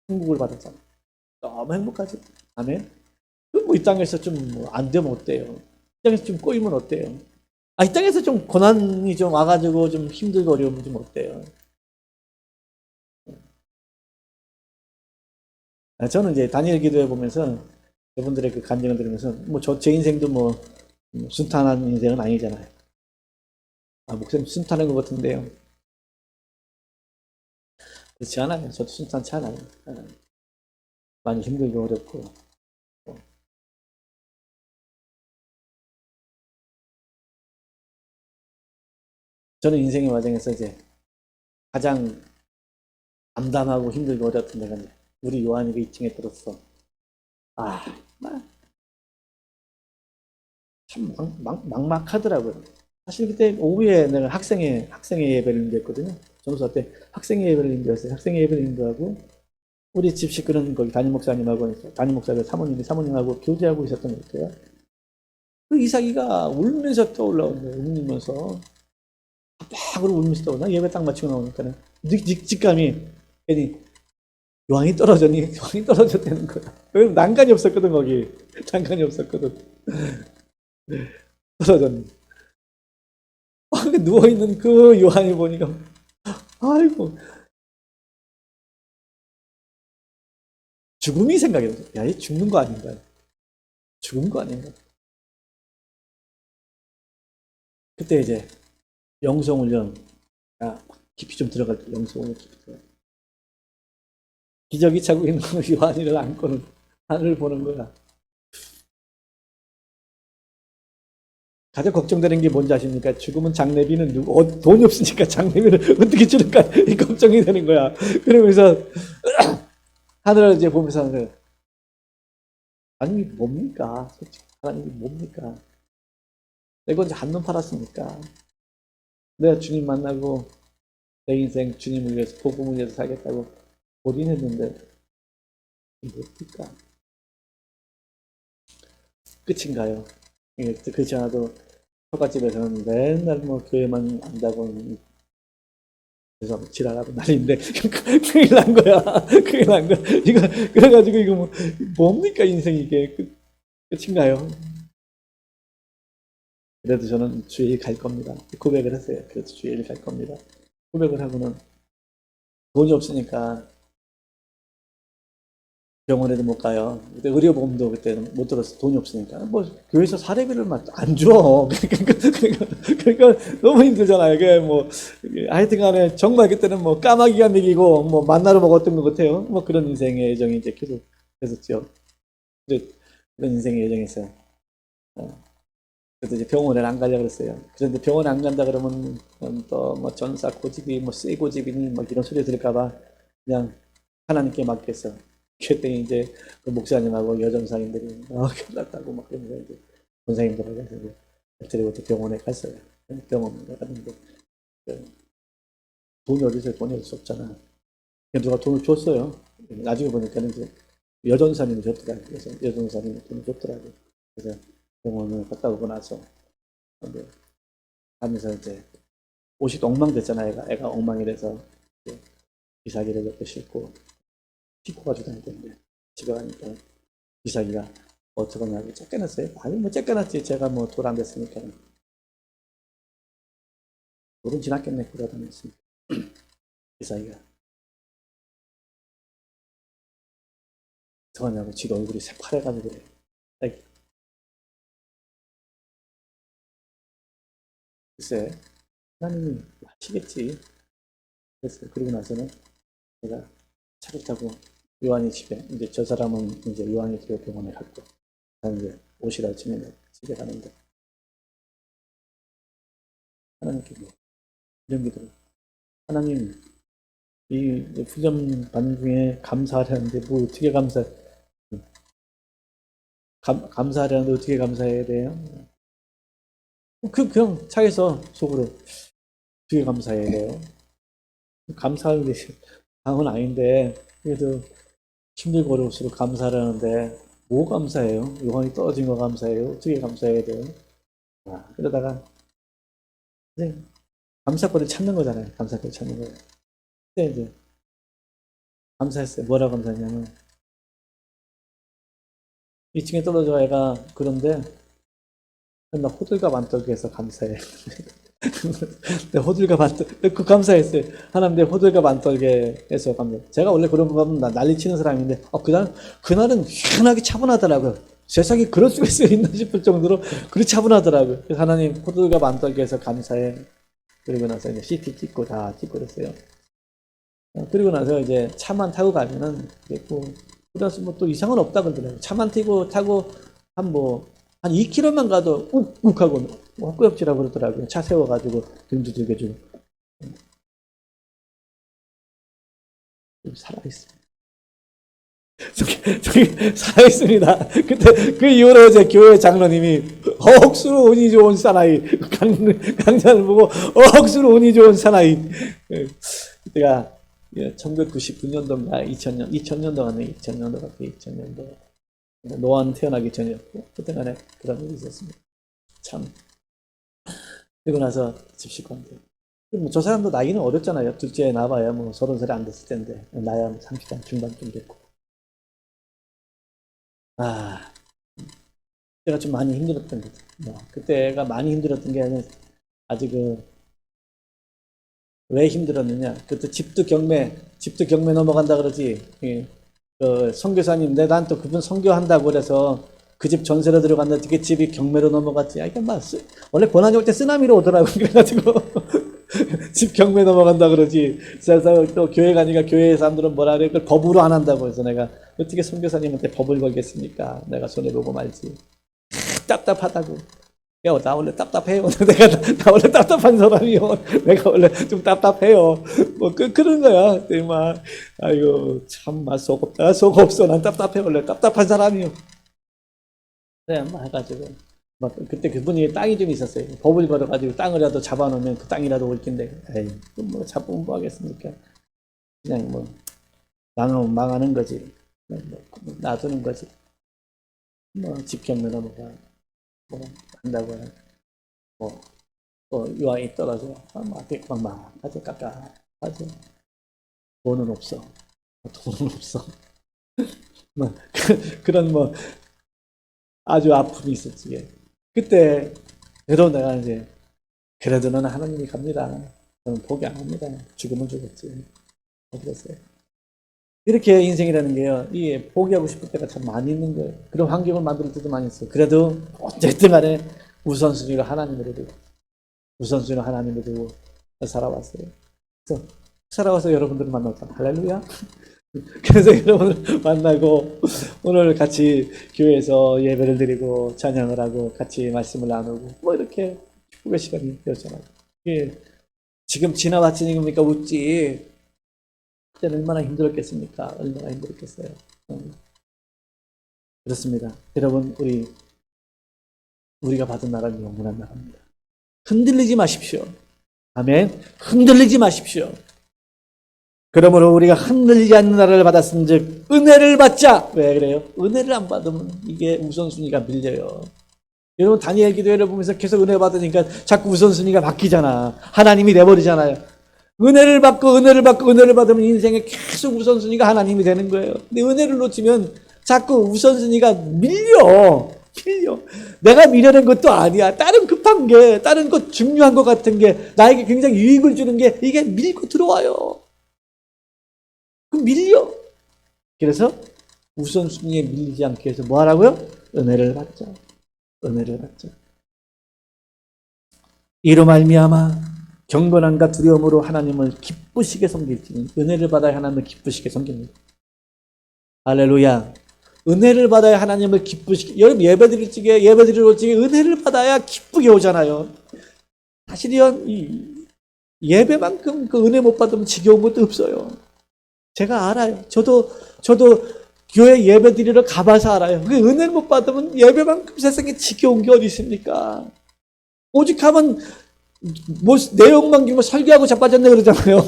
천국을 받았잖아요. 너무 행복하지? 아멘? 뭐 이 땅에서 좀 안 되면 어때요? 이 땅에서 좀 꼬이면 어때요? 이 땅에서 좀 고난이 좀 와가지고 좀 힘들고 어려우면 좀 어때요? 저는 이제 다니엘 기도해 보면서 여러분들의 그 간증을 들으면서 제 인생도 순탄한 인생은 아니잖아요. 목사님 순탄한 것 같은데요. 그렇지 않아요. 저도 순탄치 않아요. 많이 힘들고 어렵고. 저는 인생의 과정에서 이제 가장 암담하고 힘들고 어렸던 데가 우리 요한이가 2층에 들었어. 참 막막하더라고요. 사실 그때 오후에 내가 학생회 예배를 인도했거든요. 점수 때 학생회 예배를 인도했어요. 학생회 예배를 인도하고 우리 집 식구는 거기 담임 목사님하고 담임 목사가 사모님하고 교제하고 있었던 것 같아요. 그 이삭이가 울면서 떠올라오는 거예요. 울면서 빡으로 울면서 떠올라. 예배 딱 마치고 나오니까는 직감이 괜히 요한이 떨어졌다는 거야. 왜냐면 난간이 없었거든 거기. 난간이 없었거든. 떨어졌네. 누워있는 그 요한이 보니까 아이고 죽음이 생각이 나요. 야, 얘 죽는 거 아닌가? 죽은 거 아닌가? 그때 이제 영성훈련 깊이 좀 들어갈 때 영성훈련 깊이 들어갈 때 기저귀 차고 있는 요한이를 안고는 하늘을 보는 거야. 가장 걱정되는 게 뭔지 아십니까? 죽으면 장례비는 돈이 없으니까 장례비를 어떻게 줄일까? 이 걱정이 되는 거야. 그러면서 하늘을 이제 보면서 하나님이 뭡니까? 솔직히 하나님이 뭡니까? 내가 언제 한눈 팔았습니까? 내가 주님 만나고 내 인생 주님을 위해서 복음을 위해서 살겠다고 올인했는데 뭡니까? 끝인가요? 그렇지 않아도 처갓집에서는 맨날 교회만 안다고 그래서 지랄하고 난리인데 큰일 난 거야. 큰일 난 거야. 그래가지고 이거 뭡니까 인생 이게 끝인가요? 그래도 저는 주일 갈 겁니다. 고백을 했어요. 그래도 주일 갈 겁니다. 고백을 하고는 돈이 없으니까 병원에도 못 가요. 그때 의료보험도 그때는 못 들었어. 돈이 없으니까. 교회에서 사례비를 안 줘. 그러니까 너무 힘들잖아요. 하여튼 간에 정말 그때는 까마귀가 먹이고, 만나러 먹었던 것 같아요. 그런 인생의 여정이 이제 계속 됐었죠. 그런 인생의 여정에서. 그래서 이제 병원에 안 가려고 그랬어요. 그런데 병원에 안 간다 그러면 또 전사 고집이 쇠 고집이니 이런 소리 들을까봐 그냥 하나님께 맡겼어. 그때 이제 그 목사님하고 여전사님들이 큰일 났다고 그러면서 이제 권사님들하고 해서 데리고 또 병원에 갔어요. 병원에 갔는데 돈이 어디서 없잖아. 누가 돈을 줬어요. 나중에 보니까는 이제 여전사님이 줬더라고요. 그래서 여전사님이 돈을 줬더라고요. 그래서 병원을 갔다 오고 나서 이제 가면서 이제 옷이 또 엉망됐잖아요. 애가 엉망이 돼서 이제 기사기를 옆에 싣고 가지고 다니던데 집에 가니까 기사기가 어떡하냐고 쫓겨났어요. 아니 뭐 쫓겨났지. 제가 뭐 돌 안 됐으니까. 돌은 지났겠네. 그러다녔으니까. 기사기가 어떡하냐고 지가 얼굴이 새파래가지고 그래. 아이, 글쎄 하나님이 하시겠지. 그랬어요. 그리고 나서는 제가 차곡차곡 요한이 집에 이제 저 사람은 이제 요한이 집에 병원에 갔고 저는 이제 오시라 치면 집에 가는데 하나님께 이런 기도 하나님 이 훈련 받는 중에 감사하려는데 뭐 어떻게 감사하려는데 어떻게 감사해야 돼요? 그냥 차에서 속으로 어떻게 감사해야 돼요? 감사하는 게 당은 아닌데 그래도 힘들고 어려울수록 감사를 하는데 뭐 감사해요? 요한이 떨어진 거 감사해요? 어떻게 감사해야 돼요? 그러다가 이제 감사거리 찾는 거잖아요. 감사거리 찾는 거예요. 그때 이제 감사했어요. 뭐라고 감사했냐면 2층에 떨어져 애가 그런데 나 호들갑 안 떨게 해서 감사해. 내 호들갑 안 떨, 그 감사했어요. 하나님 내 호들갑 안 떨게 해서 감사해. 제가 원래 그런 거 하면 난리 치는 사람인데, 그날은 희한하게 차분하더라고요. 세상에 그럴 수가 있나 싶을 정도로 그리 차분하더라고요. 그래서 하나님 호들갑 안 떨게 해서 감사해. 그리고 나서 이제 CT 찍고 다 찍고 그랬어요. 그리고 나서 이제 차만 타고 가면은, 그래서 뭐 또 이상은 없다 그러더라고요. 차만 타고 한 2km만 가도 욱욱하고 헛구역질하고 그러더라고요. 차 세워가지고 등 두들겨주고. 살아있습니다. 저기 살아있습니다. 그때 그 이후로 제 교회 장로님이 억수로 운이 좋은 사나이 강좌를 보고 억수로 운이 좋은 사나이. 그때가 1999년도인가 2000년도 같네. 2000년도 같아. 2000년도 노안 태어나기 전이었고 그때간에 그런 일이 있었습니다. 참. 그리고 나서 집시건데 저 사람도 나이는 어렸잖아요. 둘째 나봐야 뭐 30살이 안 됐을 텐데 나야 30대 중반쯤 됐고 그때가 좀 많이 힘들었던 거죠. 그때가 많이 힘들었던 게 아직 왜 힘들었느냐. 그때 집도 경매 넘어간다 그러지. 선교사님, 난 또 그분 선교한다고 그래서 그 집 전세로 들어갔는데 그 집이 경매로 넘어갔지. 이게 원래 고난이 올 때 쓰나미로 오더라고. 그래가지고 집 경매 넘어간다 그러지. 그래서 또 교회 가니까 교회 사람들은 뭐라 그래? 그걸 법으로 안 한다고 해서 내가 어떻게 선교사님한테 법을 걸겠습니까? 내가 손해보고 말지. 답답하다고. 야, 나 원래 답답해요. 나 원래 답답한 사람이요. 내가 원래 좀 답답해요. 그런 거야. 아이고, 참, 속 없다. 속 없어. 난 답답해. 원래 답답한 사람이요. 그래, 해가지고. 그때 그분이 땅이 좀 있었어요. 법을 걸어가지고 땅을라도 잡아놓으면 그 땅이라도 올 텐데. 에이, 잡으면 뭐 하겠습니까? 그냥 망하면 망하는 거지. 놔두는 거지. 집 경매나 한다고 해. 유아이 떨어져. 막하지, 깎아하지. 돈은 없어. 그런 아주 아픔이 있었지. 그때, 그래도 내가 이제, 그래도 너는 하나님이 갑니다. 저는 포기 안 합니다. 죽으면 죽었지. 그랬어요. 이렇게 인생이라는 게요, 포기하고 싶을 때가 참 많이 있는 거예요. 그런 환경을 만들 때도 많이 있어요. 그래도, 어쨌든 간에 우선순위가 하나님으로 두고, 우선순위는 하나님으로 두고 살아왔어요. 그래서 살아와서 여러분들을 만났다. 할렐루야. 그래서 여러분을 만나고 오늘 같이 교회에서 예배를 드리고 찬양을 하고 같이 말씀을 나누고 이렇게 축복의 시간이 되었잖아요. 지금 지나왔으니 겁니까? 웃지. 그때는 얼마나 힘들었겠습니까? 얼마나 힘들었겠어요. 그렇습니다. 여러분, 우리가 받은 나라는 영원한 나라입니다. 흔들리지 마십시오. 아멘. 흔들리지 마십시오. 그러므로 우리가 흔들리지 않는 나라를 받았은즉 은혜를 받자. 왜 그래요? 은혜를 안 받으면 이게 우선순위가 밀려요. 여러분 다니엘 기도회를 보면서 계속 은혜 받으니까 자꾸 우선순위가 바뀌잖아. 하나님이 돼버리잖아요. 은혜를 받고 은혜를 받고 은혜를 받으면 인생에 계속 우선순위가 하나님이 되는 거예요. 근데 은혜를 놓치면 자꾸 우선순위가 밀려. 내가 미련한 것도 아니야. 다른 급한 게, 다른 것 중요한 것 같은 게 나에게 굉장히 유익을 주는 게 이게 밀고 들어와요. 그럼 밀려. 그래서 우선순위에 밀리지 않게 해서 뭐 하라고요? 은혜를 받자. 은혜를 받자. 이로 말미암아 경건함과 두려움으로 하나님을 기쁘시게 섬길지니 은혜를 받아야 하나님을 기쁘시게 섬깁니다. 할렐루야. 은혜를 받아야 하나님을 기쁘시게. 여러분 예배드릴 적에 은혜를 받아야 기쁘게 오잖아요. 사실은 이 예배만큼 그 은혜 못 받으면 지겨운 것도 없어요. 제가 알아요. 저도 교회 예배 드리러 가봐서 알아요. 그 은혜를 못 받으면 예배만큼 세상에 지겨운 게 어디 있습니까? 오직 하면 뭐 내용만 길면 설교하고 자빠졌네 그러잖아요.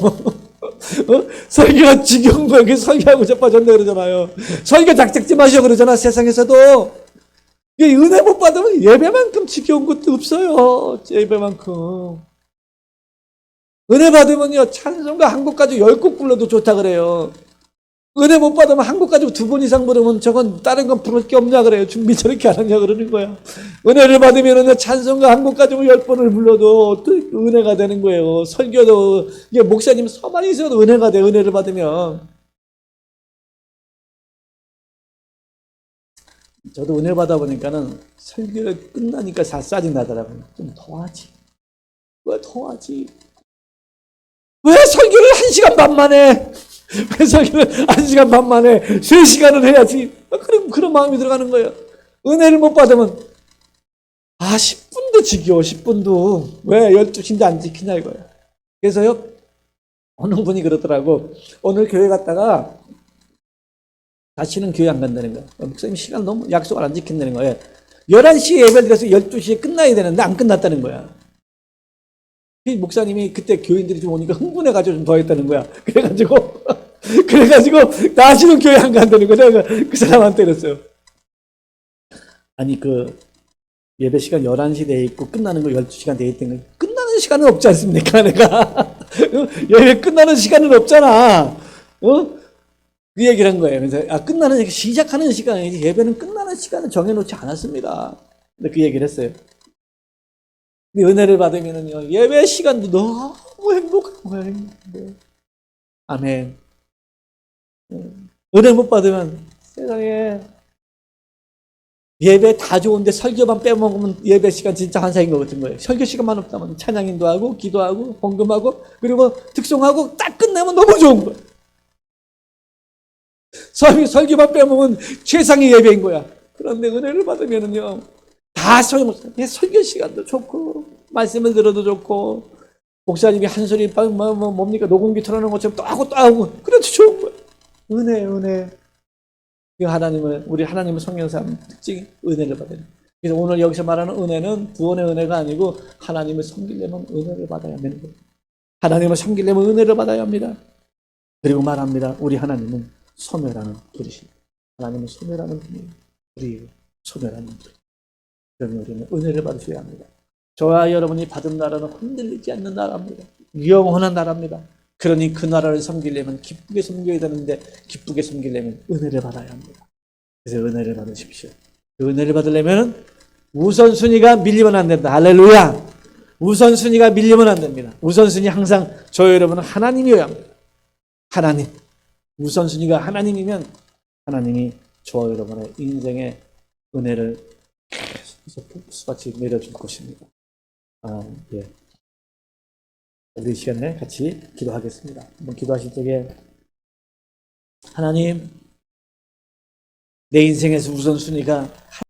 설교가 지겨운 거야. 그 설교하고 자빠졌네 그러잖아요. 설교 작작지 마시오 그러잖아. 세상에서도 은혜 못 받으면 예배만큼 지겨운 것도 없어요. 예배만큼. 은혜 받으면요 찬송가 한 곡 가지고 10곡 불러도 좋다 그래요. 은혜 못 받으면 한 곡 가지고 2번 이상 부르면 저건 다른 건 부를 게 없냐 그래요. 준비 저렇게 안 하냐 그러는 거야. 은혜를 받으면 찬송가 한 곡 가지고 10번을 불러도 또 은혜가 되는 거예요. 설교도 이게 목사님 서만 있어도 은혜가 돼. 은혜를 받으면. 저도 은혜 받아 보니까는 설교가 끝나니까 짜증 나더라고요. 좀 더 하지. 왜 더 하지? 왜 설교를 1시간 반 만에? 왜 설교를 1시간 반 만에 3시간을 해야지? 그런 마음이 들어가는 거예요. 은혜를 못 받으면 10분도 지겨워. 10분도. 왜 12시인데 안 지키냐 이거예요. 그래서요 어느 분이 그러더라고. 오늘 교회 갔다가 다시는 교회 안 간다는 거예요. 목사님 시간 너무 약속을 안 지킨다는 거예요. 11시에 예배 드려서 12시에 끝나야 되는데 안 끝났다는 거야. 목사님이 그때 교인들이 좀 오니까 흥분해가지고 좀 더 했다는 거야. 그래가지고 다시는 교회 안 간다는 거야. 내가 그 사람한테 그랬어요. 아니 예배 시간 11시 돼 있고 끝나는 거 12시간 돼 있던 거 끝나는 시간은 없지 않습니까? 내가 예배 끝나는 시간은 없잖아. 그 얘기를 한 거예요. 그래서 끝나는 시작하는 시간이지 예배는 끝나는 시간을 정해놓지 않았습니다. 근데 그 얘기를 했어요. 은혜를 받으면은요 예배 시간도 너무 행복한 거예요. 아멘. 은혜 못 받으면 세상에 예배 다 좋은데 설교만 빼먹으면 예배 시간 진짜 한사인 것 같은 거예요. 설교 시간만 없다면 찬양인도 하고 기도하고 헌금하고 그리고 특송하고 딱 끝내면 너무 좋은 거예요. 설교만 빼먹으면 최상의 예배인 거야. 그런데 은혜를 받으면은요 다 소용없어요. 설교 시간도 좋고 말씀을 들어도 좋고 목사님이 한 소리 뭡니까 녹음기 틀어놓은 것처럼 또 하고 그래도 좋은 거예요. 은혜. 우리 하나님을 섬기는 사람 특징이 은혜를 받아요. 그래서 오늘 여기서 말하는 은혜는 구원의 은혜가 아니고 하나님을 섬기려면 은혜를 받아야 하는 거예요. 하나님을 섬기려면 은혜를 받아야 합니다. 그리고 말합니다. 우리 하나님은 소멸하는 분이십니다. 하나님은 소멸하는 분이에요. 우리 소멸하는 분. 그러면 우리는 은혜를 받으셔야 합니다. 저와 여러분이 받은 나라는 흔들리지 않는 나라입니다. 영원한 나라입니다. 그러니 그 나라를 섬기려면 기쁘게 섬겨야 되는데 기쁘게 섬기려면 은혜를 받아야 합니다. 그래서 은혜를 받으십시오. 그 은혜를 받으려면 우선순위가 밀리면 안 된다. 할렐루야. 우선순위가 밀리면 안 됩니다. 우선순위 항상 저 여러분은 하나님이어야 합니다. 하나님. 우선순위가 하나님이면 하나님이 저와 여러분의 인생의 은혜를 계속 복수같이 내려줄 것입니다. 예. 우리 이 시간에 같이 기도하겠습니다. 한번 기도하실 적에 하나님, 내 인생에서 우선순위가